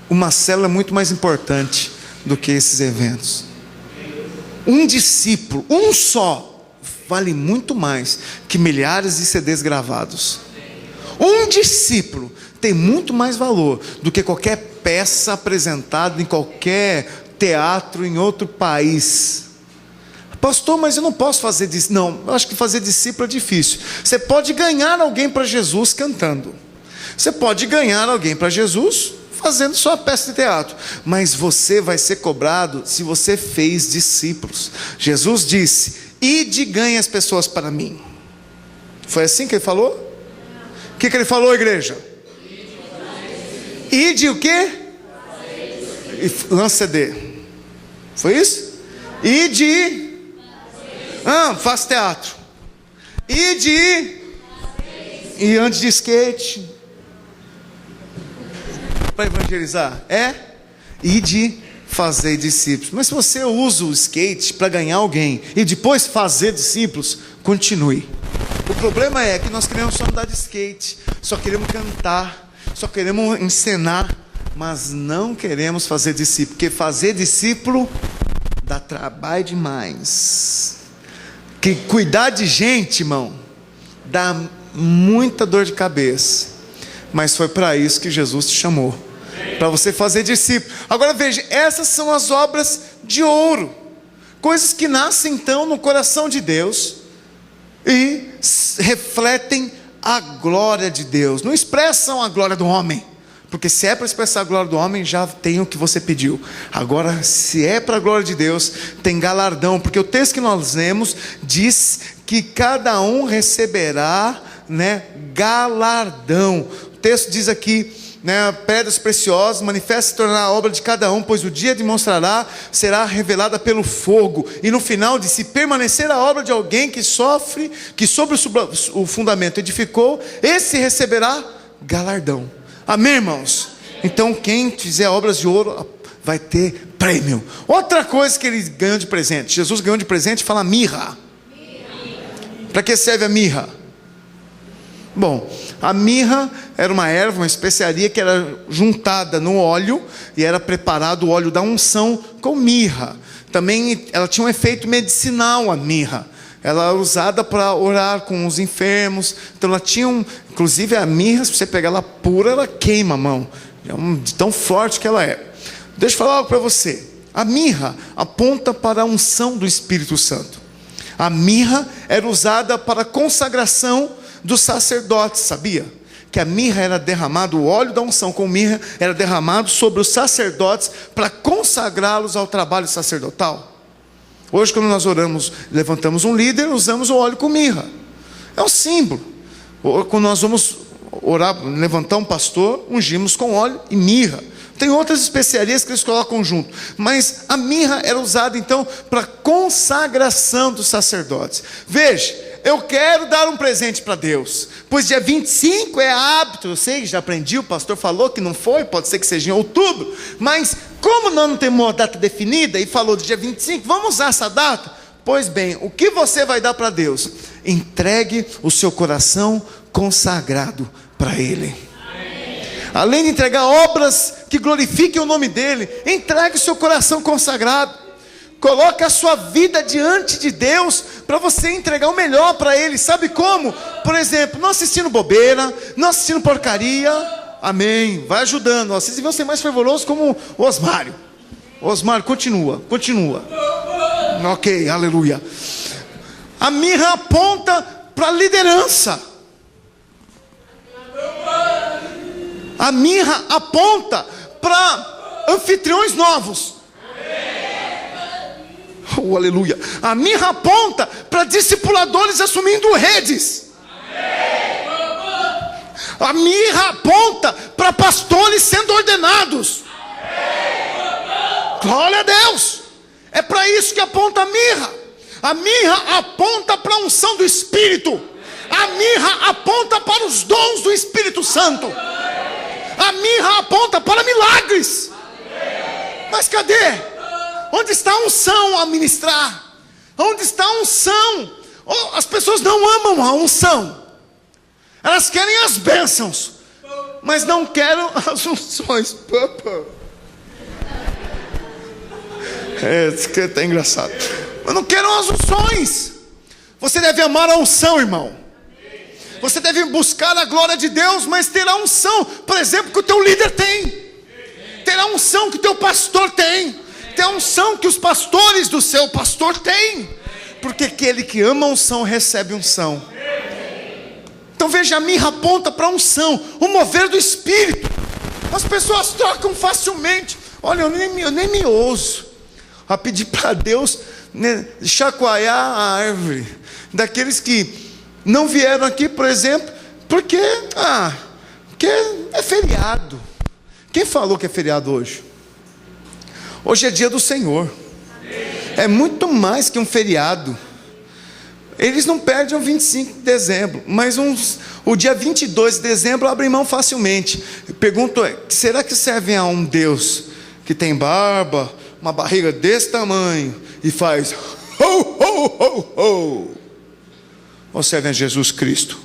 Uma célula é muito mais importante do que esses eventos. Um discípulo, um só, vale muito mais que milhares de CDs gravados. Um discípulo tem muito mais valor do que qualquer peça apresentada em qualquer teatro em outro país. Pastor, mas eu não posso fazer discípulo. Não, eu acho que fazer discípulo é difícil. Você pode ganhar alguém para Jesus cantando. Você pode ganhar alguém para Jesus fazendo só a peça de teatro. Mas você vai ser cobrado se você fez discípulos. Jesus disse: ide e ganhe as pessoas para mim. Foi assim que ele falou? O que ele falou, igreja? Ide o quê? E lança CD. Foi isso? Ide. Faz teatro. Ide. E ande de skate. Para evangelizar. Ide fazer discípulos. Mas se você usa o skate para ganhar alguém e depois fazer discípulos, continue. O problema é que nós queremos só andar de skate, só queremos cantar, só queremos encenar, mas não queremos fazer discípulo, porque fazer discípulo dá trabalho demais. Que cuidar de gente, irmão, dá muita dor de cabeça. Mas foi para isso que Jesus te chamou, para você fazer discípulo. Agora veja, essas são as obras de ouro, coisas que nascem então no coração de Deus e refletem a glória de Deus. Não expressam a glória do homem, porque se é para expressar a glória do homem, já tem o que você pediu. Agora, se é para a glória de Deus, tem galardão, porque o texto que nós lemos diz que cada um receberá, galardão. O texto diz aqui, pedras preciosas, manifesta se tornar a obra de cada um, pois o dia demonstrará, será revelada pelo fogo. E no final diz: se permanecer a obra de alguém que sofre, que sobre o fundamento edificou, esse receberá galardão. Amém, irmãos? Então quem fizer obras de ouro vai ter prêmio. Outra coisa que ele ganhou de presente, Jesus ganhou de presente, fala mirra. Para que serve a mirra? Bom, a mirra era uma erva, uma especiaria que era juntada no óleo e era preparado o óleo da unção com mirra. Também ela tinha um efeito medicinal, a mirra. Ela era usada para orar com os enfermos. Então ela tinha inclusive a mirra, se você pegar ela pura, ela queima a mão. De tão forte que ela é. Deixa eu falar algo para você. A mirra aponta para a unção do Espírito Santo. A mirra era usada para a consagração dos sacerdotes, sabia? Que a mirra era derramado, o óleo da unção com mirra era derramado sobre os sacerdotes para consagrá-los ao trabalho sacerdotal. Hoje, quando nós oramos, levantamos um líder, usamos o óleo com mirra. É um símbolo. Quando nós vamos orar, levantar um pastor, ungimos com óleo e mirra. Tem outras especiarias que eles colocam junto, mas a mirra era usada então para consagração dos sacerdotes. Veja, eu quero dar um presente para Deus, pois dia 25 é hábito, eu sei, já aprendi, o pastor falou que não foi, pode ser que seja em outubro, mas como nós não temos uma data definida, e falou do dia 25, vamos usar essa data? Pois bem, o que você vai dar para Deus? Entregue o seu coração consagrado para Ele. Além de entregar obras que glorifiquem o nome dEle, entregue o seu coração consagrado. Coloque a sua vida diante de Deus para você entregar o melhor para Ele. Sabe como? Por exemplo, não assistindo bobeira, não assistindo porcaria. Amém. Vai ajudando. Vocês vão ser mais fervorosos como o Osmário. Osmário, continua. Ok, aleluia. A mirra aponta para a liderança. A mirra aponta para anfitriões novos. Oh, aleluia. A mirra aponta para discipuladores assumindo redes. A mirra aponta para pastores sendo ordenados. Glória a Deus. É para isso que aponta a mirra. A mirra aponta para a unção do Espírito. A mirra aponta para os dons do Espírito Santo. A mirra aponta para milagres. Mas cadê? Onde está a unção a ministrar? Onde está a unção? Oh, as pessoas não amam a unção. Elas querem as bênçãos, mas não querem as unções. Isso que é engraçado. Mas não querem as unções. Você deve amar a unção, irmão. Você deve buscar a glória de Deus, mas ter a unção, por exemplo, que o teu líder tem. Ter a unção que o teu pastor tem. Ter a unção que os pastores do seu pastor têm. Porque aquele que ama a unção recebe unção. Então veja, a mirra aponta para a unção, o mover do Espírito. As pessoas trocam facilmente. Olha, eu nem me ouso a pedir para Deus, né, chacoalhar a árvore. Daqueles que não vieram aqui, por exemplo, porque é feriado. Quem falou que é feriado hoje? Hoje é dia do Senhor. É muito mais que um feriado. Eles não perdem o 25 de dezembro, mas o dia 22 de dezembro abrem mão facilmente. Eu pergunto, será que servem a um Deus que tem barba, uma barriga desse tamanho e faz ho, ho, ho, ho? Ou servem a Jesus Cristo?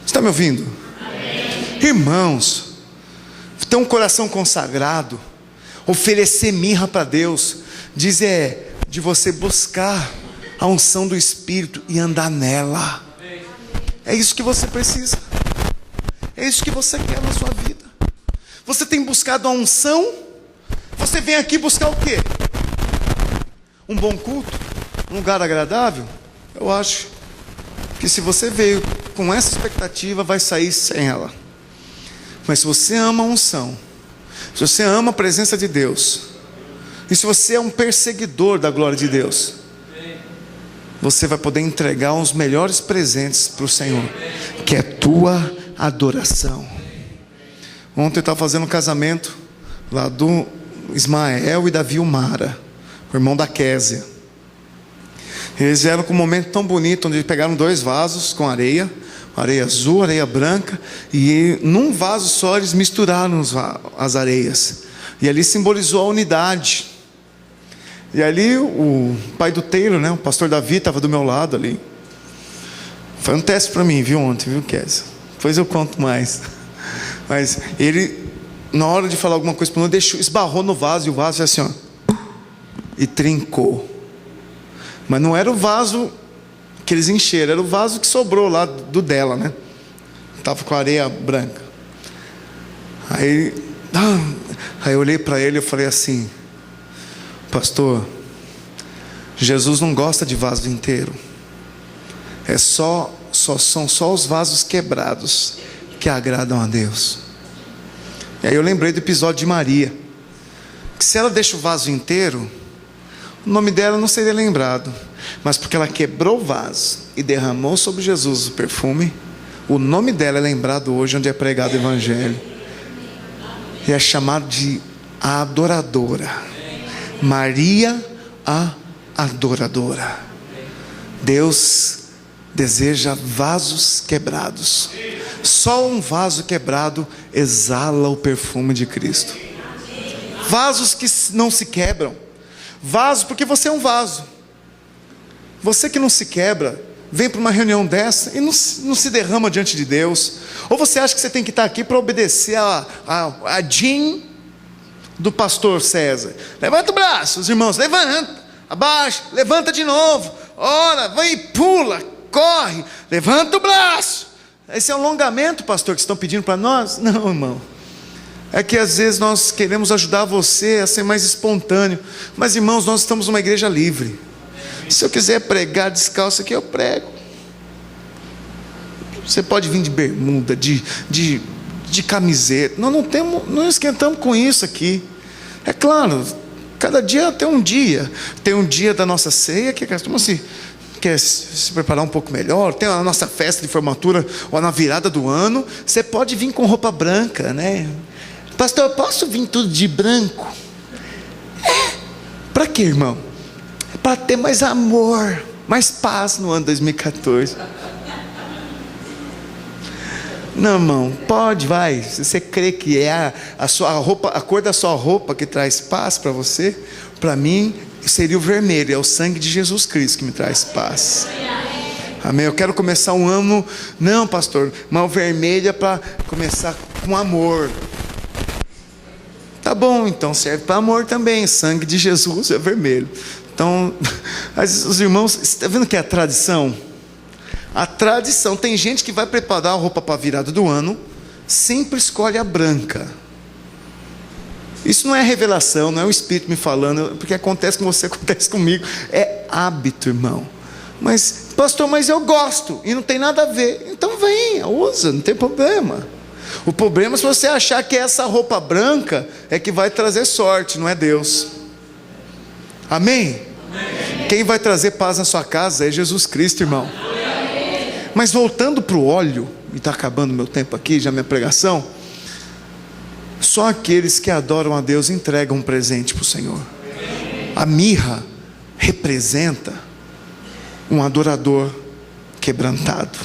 Está me ouvindo? Amém. Irmãos, ter um coração consagrado, oferecer mirra para Deus, diz de você buscar a unção do Espírito e andar nela. É isso que você precisa. É isso que você quer na sua vida. Você tem buscado a unção. Você vem aqui buscar o quê? Um bom culto? Um lugar agradável? Eu acho que se você veio com essa expectativa, vai sair sem ela. Mas se você ama a unção, se você ama a presença de Deus, e se você é um perseguidor da glória de Deus, você vai poder entregar os melhores presentes para o Senhor, que é tua adoração. Ontem eu estava fazendo um casamento lá do Ismael e da Vilmara, o irmão da Késia. Eles vieram com um momento tão bonito, onde pegaram 2 vasos com areia azul, areia branca, e num vaso só eles misturaram as areias, e ali simbolizou a unidade. E ali o pai do Taylor, né, o pastor Davi, estava do meu lado ali. Foi um teste para mim, viu, ontem, viu, Kézia? Depois eu conto mais. Mas ele, na hora de falar alguma coisa para mim, esbarrou no vaso, e o vaso fez assim, ó, e trincou. Mas não era o vaso que eles encheram, era o vaso que sobrou lá do dela, né? Estava com areia branca. Aí eu olhei para ele e falei assim: pastor, Jesus não gosta de vaso inteiro. São só os vasos quebrados que agradam a Deus. E aí eu lembrei do episódio de Maria, que se ela deixa o vaso inteiro, o nome dela não seria lembrado, mas porque ela quebrou o vaso e derramou sobre Jesus o perfume, o nome dela é lembrado hoje, onde é pregado o Evangelho, e é chamado de a adoradora. Maria a adoradora. Deus deseja vasos quebrados. Só um vaso quebrado exala o perfume de Cristo. Vasos que não se quebram. Vaso, porque você é um vaso. Você que não se quebra, vem para uma reunião dessa e não se derrama diante de Deus. Ou você acha que você tem que estar aqui para obedecer a Jim do pastor César? Levanta o braço, os irmãos, levanta, abaixa, levanta de novo, ora, vai e pula, corre, levanta o braço. Esse é o alongamento, pastor, que estão pedindo para nós? Não, irmão. É que às vezes nós queremos ajudar você a ser mais espontâneo. Mas, irmãos, nós estamos numa igreja livre. Se eu quiser pregar descalço aqui, eu prego. Você pode vir de bermuda, de camiseta. Nós não esquentamos com isso aqui. É claro, cada dia tem um dia. Tem um dia da nossa ceia que costuma quer se preparar um pouco melhor. Tem a nossa festa de formatura ou na virada do ano. Você pode vir com roupa branca, né? Pastor, eu posso vir tudo de branco? Para quê, irmão? Para ter mais amor, mais paz no ano 2014. Não, irmão, pode, vai. Se você crê que é a sua roupa, a cor da sua roupa que traz paz para você, para mim seria o vermelho, é o sangue de Jesus Cristo que me traz paz. Amém. Eu quero começar um ano, não, pastor, mas o vermelho é para começar com amor. Tá bom, então serve para amor também. Sangue de Jesus é vermelho. Então, os irmãos, está vendo que é a tradição? A tradição, tem gente que vai preparar a roupa para a virada do ano, sempre escolhe a branca. Isso não é revelação, não é o Espírito me falando, porque acontece com você, acontece comigo. É hábito, irmão. Mas, pastor, mas eu gosto, e não tem nada a ver. Então venha, usa, não tem problema. O problema é se você achar que essa roupa branca é que vai trazer sorte, não é Deus. Amém? Amém. Quem vai trazer paz na sua casa é Jesus Cristo, irmão. Mas voltando para o óleo, e está acabando meu tempo aqui, já minha pregação. Só aqueles que adoram a Deus entregam um presente para o Senhor. A mirra representa um adorador quebrantado.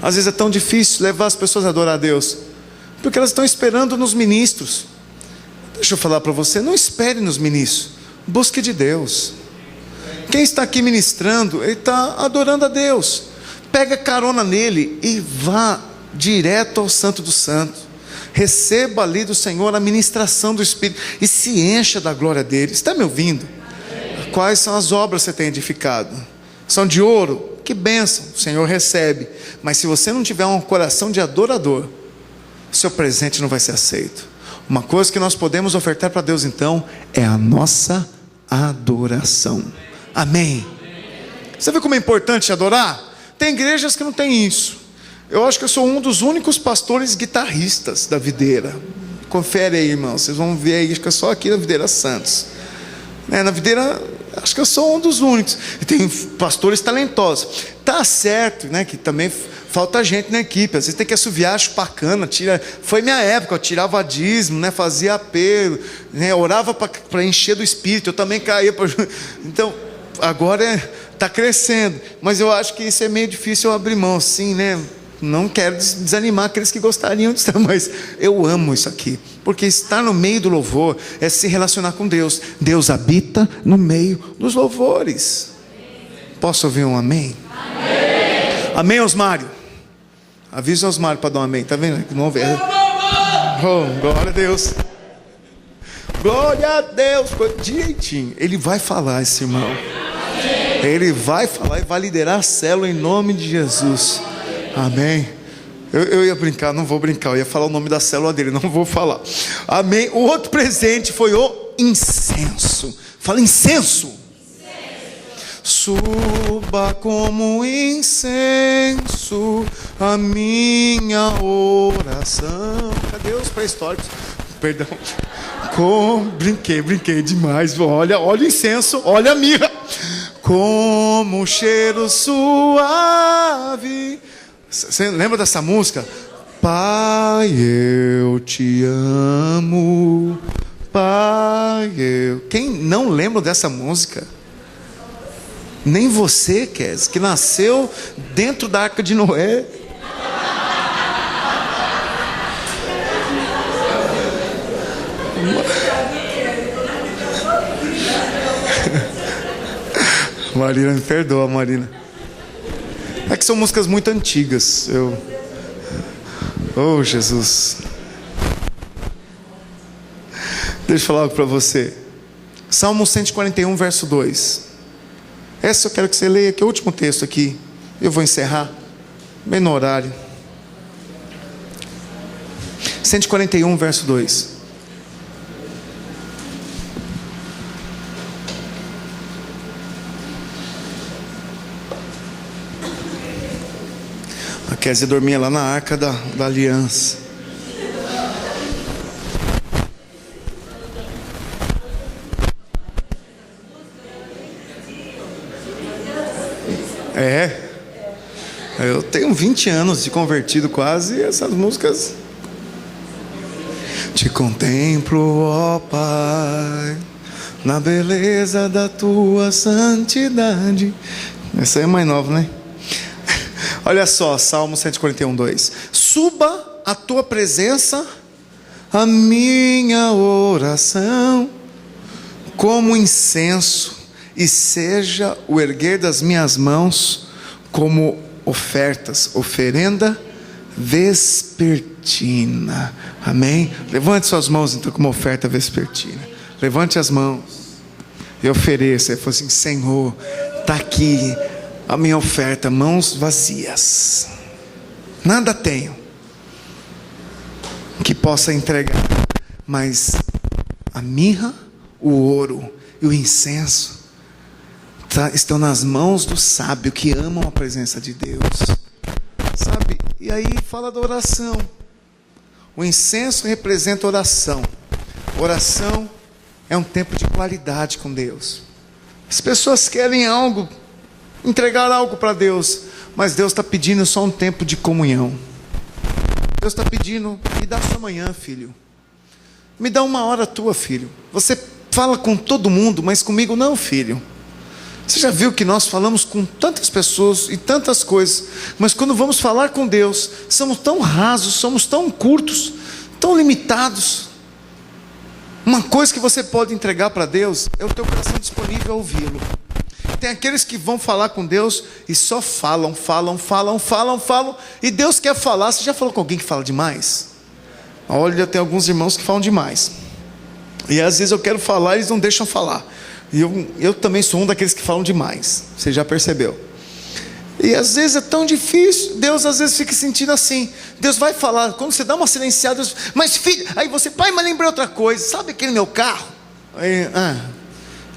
Às vezes é tão difícil levar as pessoas a adorar a Deus, porque elas estão esperando nos ministros. Deixa eu falar para você, não espere nos ministros, busque de Deus. Quem está aqui ministrando, ele está adorando a Deus. Pega carona nele e vá direto ao Santo dos Santos. Receba ali do Senhor a ministração do Espírito e se encha da glória dele. Está me ouvindo? Quais são as obras que você tem edificado? São de ouro? Que bênção, o Senhor recebe. Mas se você não tiver um coração de adorador, seu presente não vai ser aceito. Uma coisa que nós podemos ofertar para Deus então é a nossa adoração. Amém? Você vê como é importante adorar? Tem igrejas que não tem isso. Eu acho que eu sou um dos únicos pastores guitarristas da videira. Confere aí, irmão, vocês vão ver aí, acho que é só aqui na Videira Santos. Na videira, acho que eu sou um dos únicos. E tem pastores talentosos. Tá certo, né, que também falta gente na equipe. Às vezes tem que assoviar, chupacana. Foi minha época, eu tirava dízimo, né, fazia apelo, né, orava para encher do Espírito. Eu também caía. Então, agora está crescendo. Mas eu acho que isso é meio difícil eu abrir mão, sim, né? Não quero desanimar aqueles que gostariam de estar, mas eu amo isso aqui, porque estar no meio do louvor é se relacionar com Deus. Deus habita no meio dos louvores. Posso ouvir um amém? Amém, amém, Osmário. Avisa o Osmário para dar um amém, tá vendo? Não vê. Oh, glória a Deus. Glória a Deus. Direitinho, ele vai falar, esse irmão. Ele vai falar e vai liderar a célula em nome de Jesus. Amém. Eu ia brincar, não vou brincar. Eu ia falar o nome da célula dele, não vou falar. Amém. O outro presente foi o incenso. Fala incenso. Suba como incenso a minha oração. Cadê os pré-históricos? Perdão. Brinquei demais. Olha o incenso, olha a mirra. Como cheiro suave. Você lembra dessa música? Pai, eu te amo. Pai, eu... Quem não lembra dessa música? Nem você, Kes, que nasceu dentro da Arca de Noé. Marina, me perdoa, Marina. É que são músicas muito antigas. Oh, Jesus. Deixa eu falar algo para você. Salmo 141, verso 2. Essa eu quero que você leia, que é o último texto aqui. Eu vou encerrar, bem no horário. 141, verso 2. A Kézia dormia lá na Arca da Aliança. Eu tenho 20 anos de convertido quase, e essas músicas. Te contemplo, ó Pai, na beleza da tua santidade. Essa aí é mais nova, né? Olha só, Salmo 141, 2. Suba a tua presença a minha oração como incenso, e seja o erguer das minhas mãos como ofertas, oferenda vespertina. Amém? Levante suas mãos então como oferta vespertina. Levante as mãos e ofereça. Ele falou assim: Senhor, está aqui a minha oferta, mãos vazias, nada tenho que possa entregar, mas a mirra, o ouro e o incenso estão nas mãos do sábio, que amam a presença de Deus. Sabe, E aí fala da oração. O incenso representa oração. Oração é um tempo de qualidade com Deus. As pessoas querem algo, entregar algo para Deus, mas Deus está pedindo só um tempo de comunhão. Deus está pedindo, me dá sua manhã, filho. Me dá uma hora tua, filho. Você fala com todo mundo, mas comigo não, filho. Você já viu que nós falamos com tantas pessoas e tantas coisas, mas quando vamos falar com Deus, somos tão rasos, somos tão curtos, tão limitados. Uma coisa que você pode entregar para Deus é o teu coração disponível a ouvi-lo. Tem aqueles que vão falar com Deus e só falam, e Deus quer falar. Você já falou com alguém que fala demais? Olha, tem alguns irmãos que falam demais, e às vezes eu quero falar e eles não deixam falar. E eu também sou um daqueles que falam demais. Você já percebeu? E às vezes é tão difícil. Deus às vezes fica sentindo assim. Deus vai falar, quando você dá uma silenciada, Deus, mas filho, aí você, pai, mas lembrei outra coisa. Sabe aquele meu carro? Aí,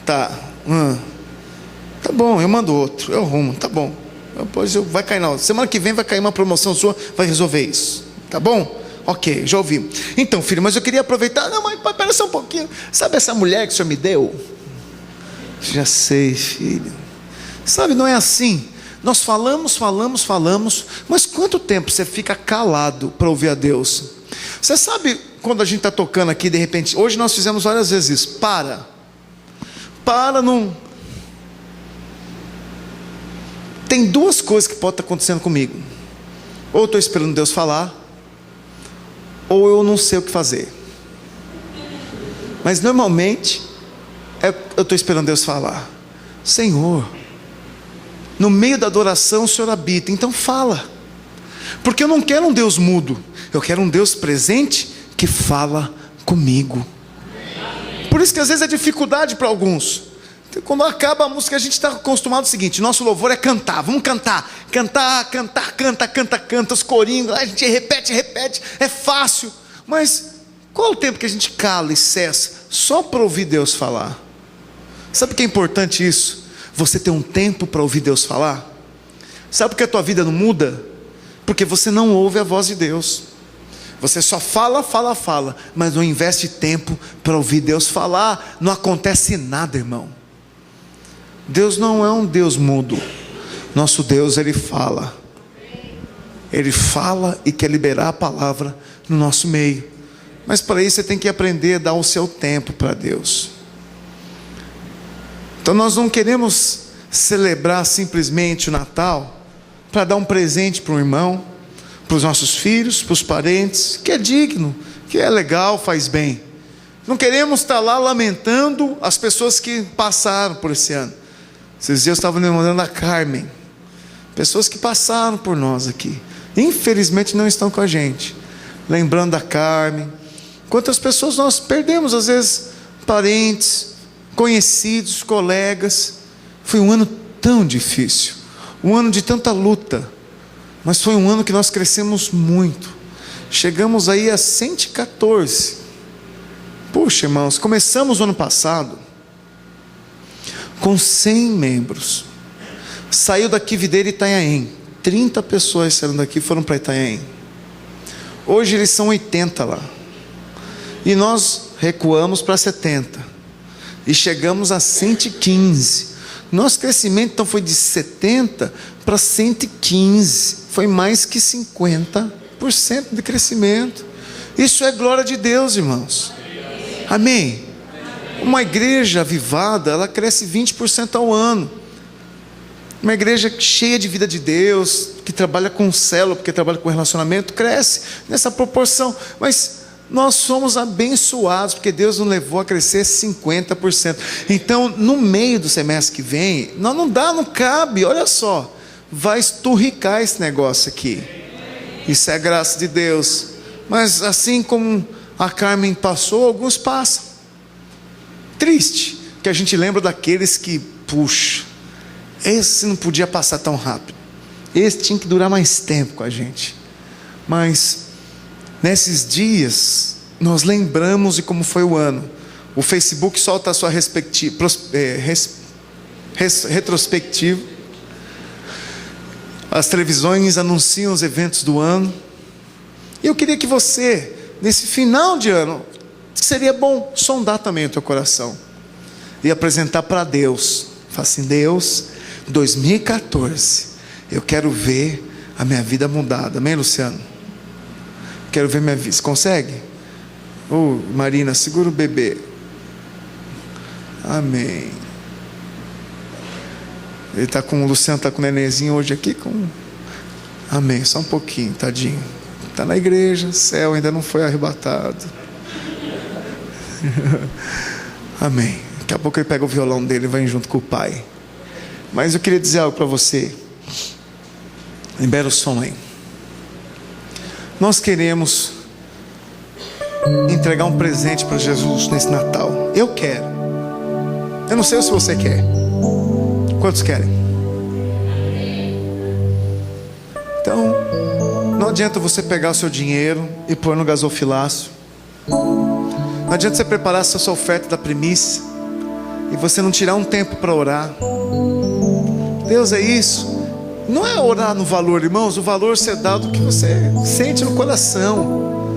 tá bom, eu mando outro, eu arrumo, tá bom. Depois vai cair na semana que vem vai cair uma promoção sua, vai resolver isso, tá bom? Ok, já ouvi. Então, filho, mas eu queria aproveitar. Não, mas pai, pera só um pouquinho. Sabe essa mulher que o senhor me deu? Já sei, filho. Sabe, não é assim. Nós falamos, mas quanto tempo você fica calado para ouvir a Deus? Você sabe quando a gente está tocando aqui, de repente, hoje nós fizemos várias vezes isso. Não. Tem duas coisas que podem estar acontecendo comigo. Ou eu estou esperando Deus falar, ou eu não sei o que fazer. Mas normalmente eu estou esperando Deus falar. Senhor, no meio da adoração o Senhor habita, então fala. Porque eu não quero um Deus mudo, eu quero um Deus presente que fala comigo. Por isso que às vezes é dificuldade para alguns. Quando acaba a música, a gente está acostumado ao seguinte: nosso louvor é cantar, vamos cantar, canta, os corinhos, a gente repete, é fácil. Mas qual é o tempo que a gente cala e cessa só para ouvir Deus falar? Sabe o que é importante isso? Você ter um tempo para ouvir Deus falar. Sabe por que a tua vida não muda? Porque você não ouve a voz de Deus. Você só fala, mas não investe tempo para ouvir Deus falar. Não acontece nada, irmão. Deus não é um Deus mudo. Nosso Deus, Ele fala. Ele fala e quer liberar a palavra no nosso meio. Mas para isso você tem que aprender a dar o seu tempo para Deus. Então nós não queremos celebrar simplesmente o Natal para dar um presente para um irmão, para os nossos filhos, para os parentes, que é digno, que é legal, faz bem. Não queremos estar lá lamentando as pessoas que passaram por esse ano. Esses dias eu estava lembrando a Carmen, pessoas que passaram por nós aqui, infelizmente não estão com a gente. Lembrando da Carmen, quantas pessoas nós perdemos, às vezes parentes, conhecidos, colegas. Foi um ano tão difícil, um ano de tanta luta, mas foi um ano que nós crescemos muito. Chegamos aí a 114. Puxa, irmãos, começamos o ano passado com 100 membros. Saiu daqui Videira e Itanhaém, 30 pessoas saíram daqui e foram para Itanhaém. Hoje eles são 80 lá, e nós recuamos para 70 e chegamos a 115. Nosso crescimento então foi de 70 para 115, foi mais que 50% de crescimento. Isso é glória de Deus, irmãos. Amém? Uma igreja avivada, ela cresce 20% ao ano. Uma igreja cheia de vida de Deus, que trabalha com célula, porque trabalha com relacionamento, cresce nessa proporção. Mas nós somos abençoados, porque Deus nos levou a crescer 50%. Então, no meio do semestre que vem, não cabe, olha só, vai esturricar esse negócio aqui. Isso é graça de Deus. Mas assim como a Carmen passou, alguns passam. Triste, que a gente lembra daqueles que, puxa, esse não podia passar tão rápido, esse tinha que durar mais tempo com a gente. Mas nesses dias nós lembramos de como foi o ano. O Facebook solta a sua retrospectiva. As televisões anunciam os eventos do ano. E eu queria que você, nesse final de ano, seria bom sondar também o teu coração e apresentar para Deus. Fala assim: Deus, 2014, eu quero ver a minha vida mudada. Amém, Luciano? Quero ver minha vida. Você consegue? Marina, segura o bebê. Amém. O Luciano está com o nenenzinho hoje aqui. Amém, só um pouquinho, tadinho. Está na igreja, céu ainda não foi arrebatado. Amém. Daqui a pouco ele pega o violão dele e vai junto com o pai. Mas eu queria dizer algo para você. Libera o som aí. Nós queremos entregar um presente para Jesus nesse Natal. Eu quero. Eu não sei se você quer. Quantos querem? Então, não adianta você pegar o seu dinheiro e pôr no gasofilácio. Não adianta você preparar a sua oferta da primícia e você não tirar um tempo para orar. Deus, é isso. Não é orar no valor, irmãos. O valor ser dado o que você sente no coração.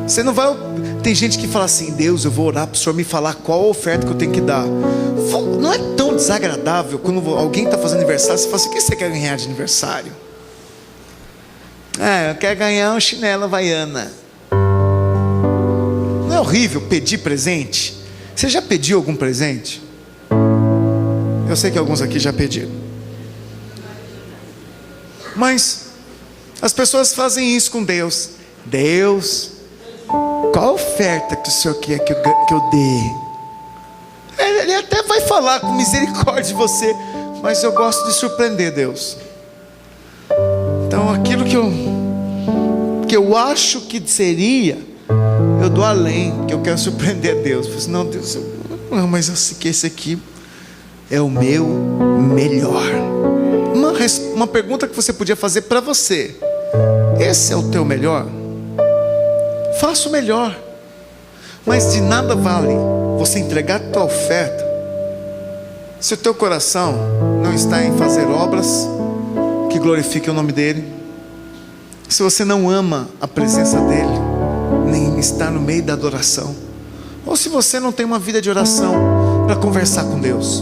Você não vai... Tem gente que fala assim: Deus, eu vou orar para o Senhor me falar qual a oferta que eu tenho que dar. Não é tão desagradável quando alguém está fazendo aniversário, você fala assim: o que você quer ganhar de aniversário? Eu quero ganhar um chinelo havaiana. Não é horrível pedir presente? Você já pediu algum presente? Eu sei que alguns aqui já pediram. Mas as pessoas fazem isso com Deus. Deus, qual a oferta que o Senhor quer que eu dê? Ele até vai falar com misericórdia de você, mas eu gosto de surpreender Deus. Então aquilo que eu acho que seria, eu dou além, que eu quero surpreender Deus. Eu falo assim: não, Deus, mas eu sei que esse aqui é o meu melhor. Uma pergunta que você podia fazer para você: esse é o teu melhor? Faça o melhor. Mas de nada vale você entregar a tua oferta se o teu coração não está em fazer obras que glorifiquem o nome dele, se você não ama a presença dele, nem está no meio da adoração, ou se você não tem uma vida de oração para conversar com Deus.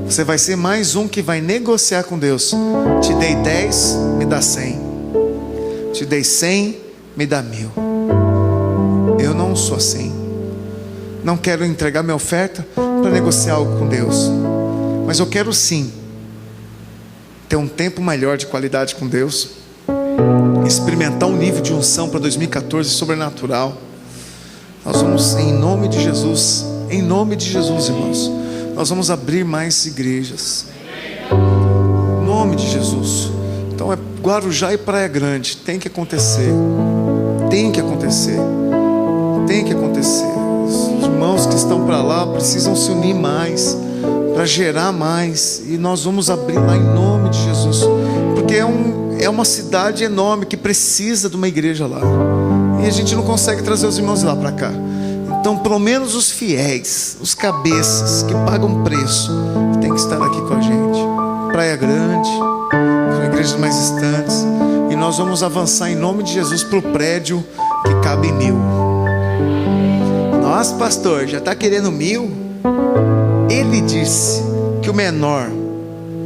Você vai ser mais um que vai negociar com Deus. Te dei 10, me dá 100. Te dei 100, me dá 1000. Eu não sou assim. Não quero entregar minha oferta para negociar algo com Deus, mas eu quero sim ter um tempo melhor de qualidade com Deus, experimentar um nível de unção para 2014 sobrenatural. Nós vamos, em nome de Jesus, irmãos, nós vamos abrir mais igrejas, em nome de Jesus. Então é Guarujá e Praia Grande. Tem que acontecer. Tem que acontecer. Tem que acontecer. Os irmãos que estão para lá precisam se unir mais, para gerar mais. E nós vamos abrir lá em nome de Jesus, porque é uma cidade enorme que precisa de uma igreja lá, e a gente não consegue trazer os irmãos lá para cá. Então pelo menos os fiéis, os cabeças que pagam preço, tem que estar aqui com a gente. Praia Grande, são igrejas mais distantes, e nós vamos avançar em nome de Jesus para o prédio que cabe 1000. Nossa, pastor, já está querendo 1000? Ele disse que o menor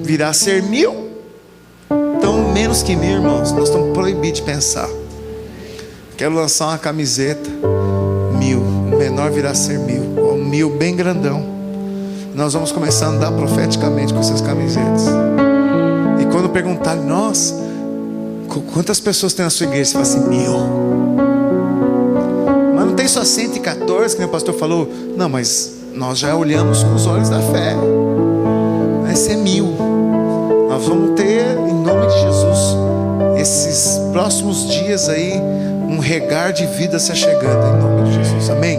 virá a ser 1000. Então menos que 1000, irmãos, nós estamos proibidos de pensar. Quero lançar uma camiseta 1000, o menor virá a ser 1000, ou 1000 bem grandão. Nós vamos começar a andar profeticamente com essas camisetas. E quando perguntarem: nossa, quantas pessoas tem na sua igreja? Você fala assim: 1000. Mas não tem só 114, que nem o pastor falou. Não, mas nós já olhamos com os olhos da fé. Vai ser 1000. Nós vamos ter, em nome de Jesus, esses próximos dias aí, um regar de vida se achegando, em nome de Jesus. Amém?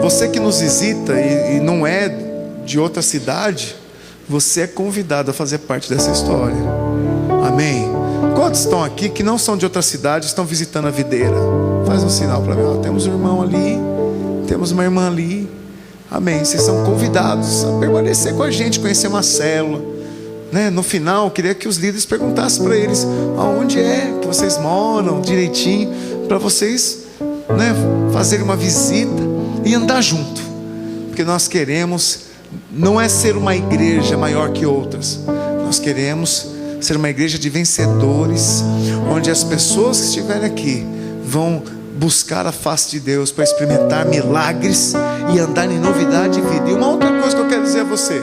Você que nos visita e não é de outra cidade, você é convidado a fazer parte dessa história. Amém? Quantos estão aqui que não são de outra cidade, estão visitando a videira? Faz um sinal para mim. Temos um irmão ali, temos uma irmã ali. Amém? Vocês são convidados a permanecer com a gente, conhecer uma célula, No final, eu queria que os líderes perguntassem para eles aonde é que vocês moram direitinho, para vocês fazerem uma visita e andar junto, porque nós queremos, não é ser uma igreja maior que outras, nós queremos ser uma igreja de vencedores, onde as pessoas que estiverem aqui vão buscar a face de Deus para experimentar milagres e andar em novidade de vida. E uma outra coisa que eu quero dizer a você,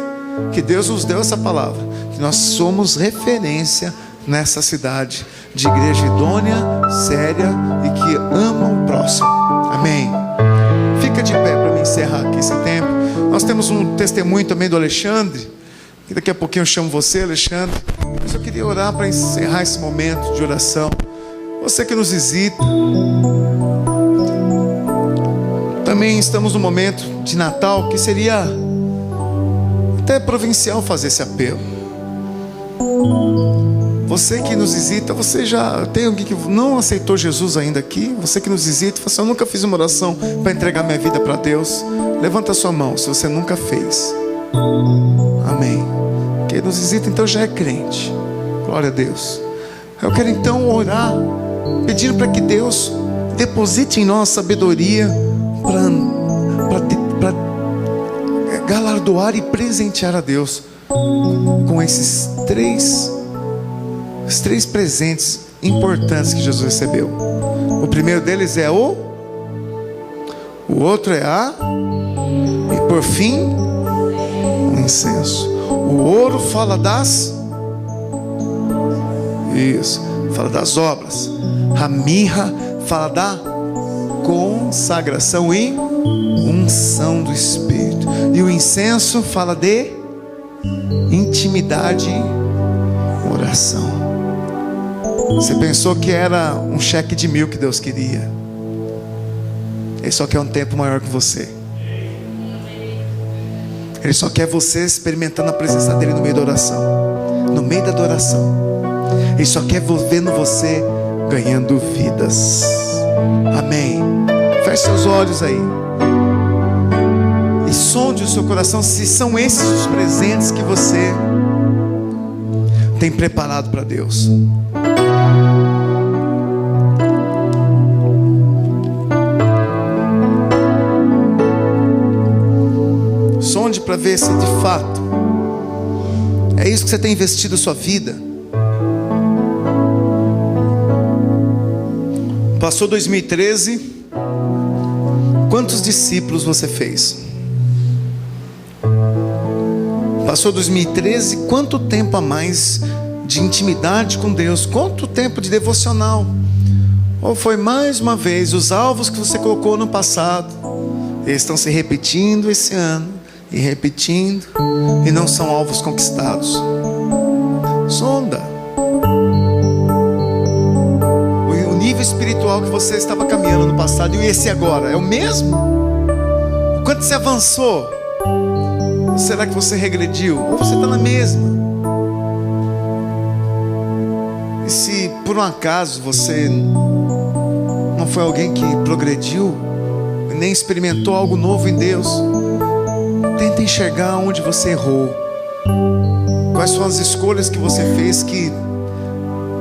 que Deus nos deu essa palavra, que nós somos referência nessa cidade de igreja idônea, séria e que ama o próximo. Amém. Fica de pé para me encerrar aqui esse tempo. Nós temos um testemunho também do Alexandre, que daqui a pouquinho eu chamo você, Alexandre, mas eu queria orar para encerrar esse momento de oração. Você que nos visita, também estamos no momento de Natal, que seria até provincial fazer esse apelo. Você que nos visita, você já tem alguém que não aceitou Jesus ainda aqui? Você que nos visita, fala assim: eu nunca fiz uma oração para entregar minha vida para Deus. Levanta a sua mão se você nunca fez. Amém. Quem nos visita então já é crente. Glória a Deus. Eu quero então orar, pedindo para que Deus deposite em nós sabedoria para galardoar e presentear a Deus com esses três presentes importantes que Jesus recebeu. O primeiro deles é o outro é e por fim o incenso. O ouro fala fala das obras. A mirra fala da consagração e unção do Espírito. E o incenso fala de intimidade e oração. Você pensou que era um cheque de 1.000 que Deus queria? Ele só quer um tempo maior que você. Ele só quer você experimentando a presença dele no meio da oração, no meio da adoração. Ele só quer vendo você ganhando vidas. Amém. Feche seus olhos aí e sonde o seu coração se são esses os presentes que você tem preparado para Deus. Sonde para ver se de fato é isso que você tem investido a sua vida. Passou 2013, quantos discípulos você fez? Passou 2013, quanto tempo a mais de intimidade com Deus? Quanto tempo de devocional? Ou foi mais uma vez os alvos que você colocou no passado, eles estão se repetindo esse ano e repetindo, e não são alvos conquistados? Sonda o nível espiritual que você estava caminhando no passado e esse agora é o mesmo? Quanto você avançou? Ou será que você regrediu? Ou você está na mesma? E se por um acaso você não foi alguém que progrediu, nem experimentou algo novo em Deus, tenta enxergar onde você errou. Quais são as escolhas que você fez que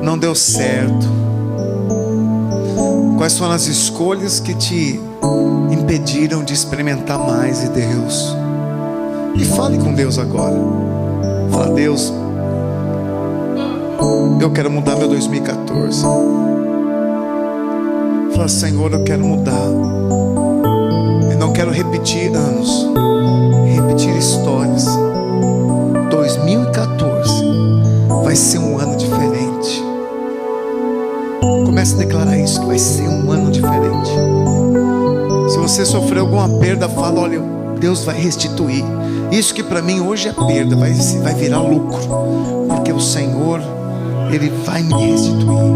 não deu certo? Quais são as escolhas que te impediram de experimentar mais de Deus? E fale com Deus agora. Fala: Deus, eu quero mudar meu 2014. Fala: Senhor, eu quero mudar. Eu não quero repetir anos, repetir histórias. 2014 vai ser um ano diferente. Comece a declarar isso, que vai ser um ano diferente. Se você sofreu alguma perda, fala: olha, Deus vai restituir. Isso que para mim hoje é perda, vai virar lucro, porque o Senhor, Ele vai me restituir.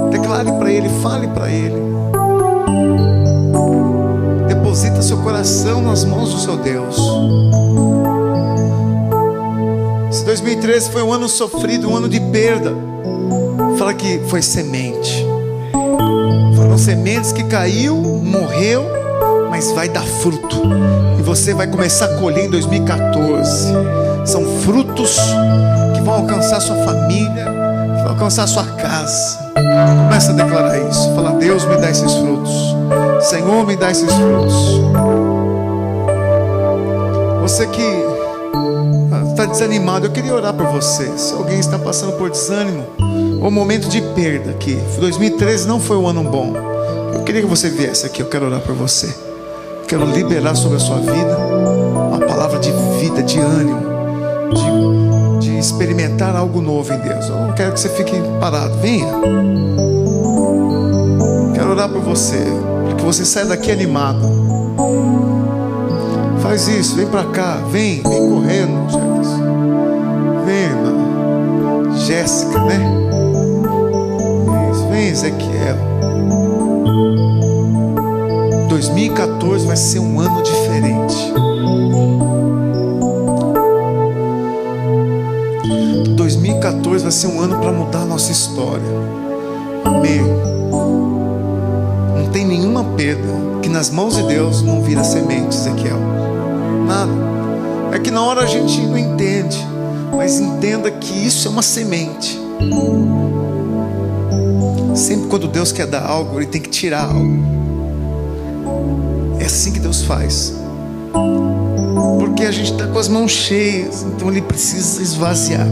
Declare para Ele, fale para Ele. Deposita seu coração nas mãos do seu Deus. Se 2013 foi um ano sofrido, um ano de perda, fala que foi semente. Foram sementes que caiu, morreu, mas vai dar fruto. E você vai começar a colher em 2014. São frutos vão alcançar sua família, que vão alcançar sua casa. Começa a declarar isso. Fala: Deus, me dá esses frutos. Senhor, me dá esses frutos. Você que está desanimado, eu queria orar por você. Se alguém está passando por desânimo ou momento de perda aqui, 2013 não foi um ano bom, eu queria que você viesse aqui. Eu quero orar por você. Quero liberar sobre a sua vida uma palavra de vida, de ânimo, de experimentar algo novo em Deus. Eu não quero que você fique parado. Venha. Quero orar por você, para que você saia daqui animado. Faz isso, vem para cá, vem correndo, Jefferson. Vem, irmã Jéssica, né? Isso, vem, Ezequiel. 2014 vai ser um ano diferente. 2014 vai ser um ano para mudar a nossa história. Amém. Não tem nenhuma perda que nas mãos de Deus não vira semente, Ezequiel. Nada. É que na hora a gente não entende, mas entenda que isso é uma semente. Sempre quando Deus quer dar algo, Ele tem que tirar algo. É assim que Deus faz. Porque a gente está com as mãos cheias, então Ele precisa esvaziar.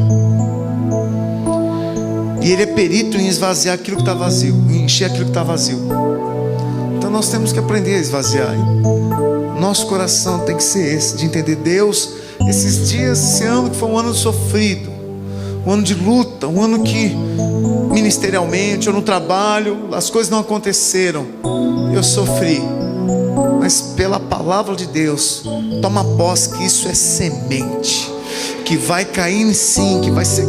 E Ele é perito em esvaziar aquilo que está vazio, em encher aquilo que está vazio. Então nós temos que aprender a esvaziar. Nosso coração tem que ser esse, de entender Deus. Esses dias, esse ano que foi um ano sofrido, um ano de luta, um ano que ministerialmente ou no trabalho as coisas não aconteceram, eu sofri. Mas pela palavra de Deus, toma posse que isso é semente, que vai cair sim,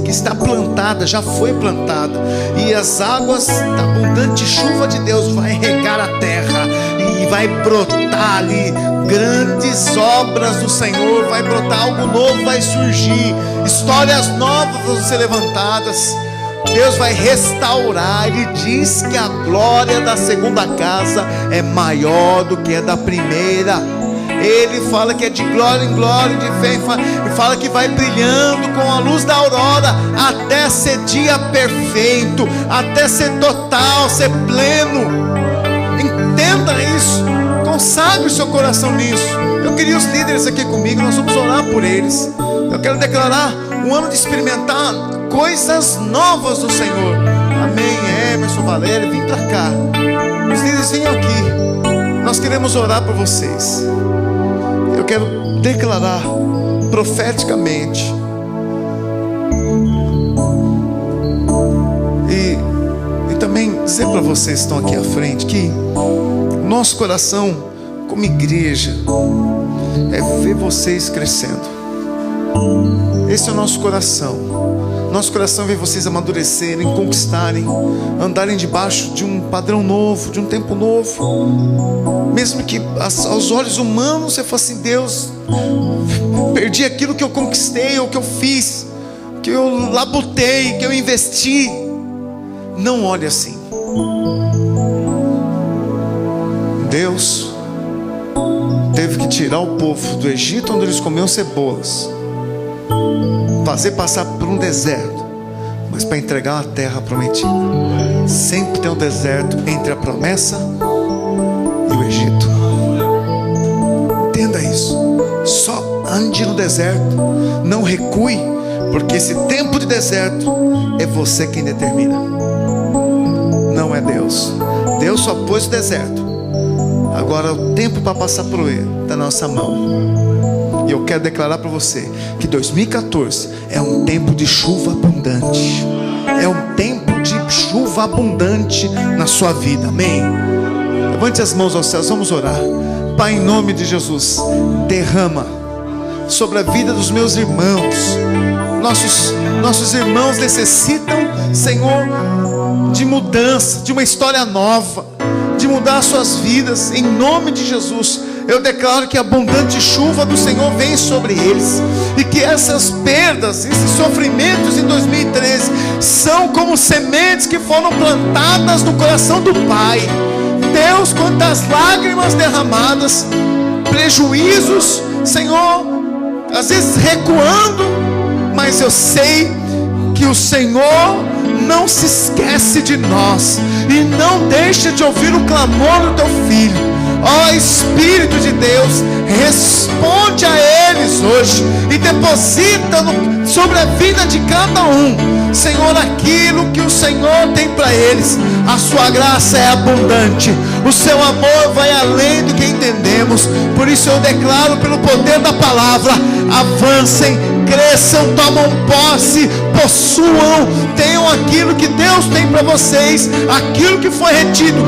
que está plantada, já foi plantada, e as águas da abundante chuva de Deus vai regar a terra, e vai brotar ali grandes obras do Senhor, vai brotar algo novo, vai surgir, histórias novas vão ser levantadas. Deus vai restaurar. Ele diz que a glória da segunda casa é maior do que a da primeira. Ele fala que é de glória em glória, de fé em fé, e fala que vai brilhando com a luz da aurora, até ser dia perfeito, até ser total, ser pleno. Entenda isso, consagre o seu coração nisso. Eu queria os líderes aqui comigo, nós vamos orar por eles. Eu quero declarar um ano de experimentar coisas novas do Senhor. Amém. Emerson, Valéria, vem para cá. Os líderes venham aqui. Nós queremos orar por vocês. Eu quero declarar profeticamente e também dizer para vocês que estão aqui à frente que nosso coração como igreja é ver vocês crescendo. Esse é o nosso coração. Nosso coração vê vocês amadurecerem, conquistarem, andarem debaixo de um padrão novo, de um tempo novo. Mesmo que aos olhos humanos você fale assim: Deus, perdi aquilo que eu conquistei, ou que eu fiz, que eu labutei, que eu investi. Não olhe assim. Deus teve que tirar o povo do Egito, onde eles comiam cebolas, fazer passar por um deserto, mas para entregar uma terra prometida. Sempre tem um deserto entre a promessa e o Egito. Entenda isso. Só ande no deserto, não recue, porque esse tempo de deserto é você quem determina, não é Deus. Deus só pôs o deserto. Agora o tempo para passar por ele está na nossa mão. E eu quero declarar para você que 2014 é um tempo de chuva abundante. É um tempo de chuva abundante na sua vida. Amém? Levante as mãos aos céus, vamos orar. Pai, em nome de Jesus, derrama sobre a vida dos meus irmãos. Nossos irmãos necessitam, Senhor, de mudança, de uma história nova, de mudar suas vidas. Em nome de Jesus, eu declaro que a abundante chuva do Senhor vem sobre eles, e que essas perdas, esses sofrimentos em 2013 são como sementes que foram plantadas no coração do Pai. Deus, quantas lágrimas derramadas, prejuízos, Senhor, às vezes recuando, mas eu sei que o Senhor não se esquece de nós e não deixa de ouvir o clamor do teu filho. Ó Espírito de Deus, responde a eles hoje e deposita sobre a vida de cada um, Senhor, aquilo que o Senhor tem para eles. A sua graça é abundante, o seu amor vai além do que entendemos. Por isso eu declaro pelo poder da palavra: avancem, cresçam, tomam posse, possuam, tenham aquilo que Deus tem para vocês, aquilo que foi retido,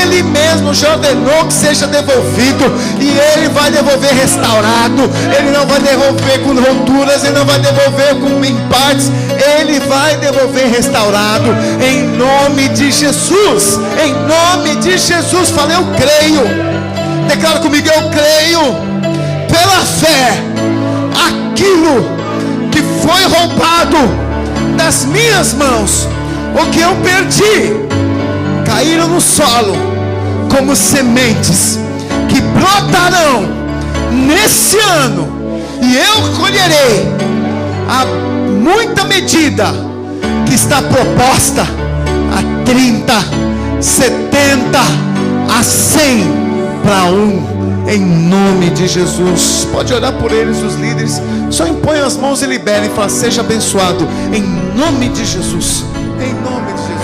Ele mesmo já ordenou que seja devolvido, e Ele vai devolver restaurado. Ele não vai devolver com rupturas, Ele não vai devolver com em partes, Ele vai devolver restaurado, em nome de Jesus, em nome de Jesus. Fala: eu creio. Declara comigo: eu creio pela fé, aquilo que foi roubado das minhas mãos, o que eu perdi, caíram no solo como sementes que brotarão nesse ano, e eu colherei a muita medida que está proposta a 30, 70, a 100 para 1. Em nome de Jesus. Pode orar por eles, os líderes. Só impõe as mãos e libere e fala: seja abençoado em nome de Jesus. Em nome de Jesus.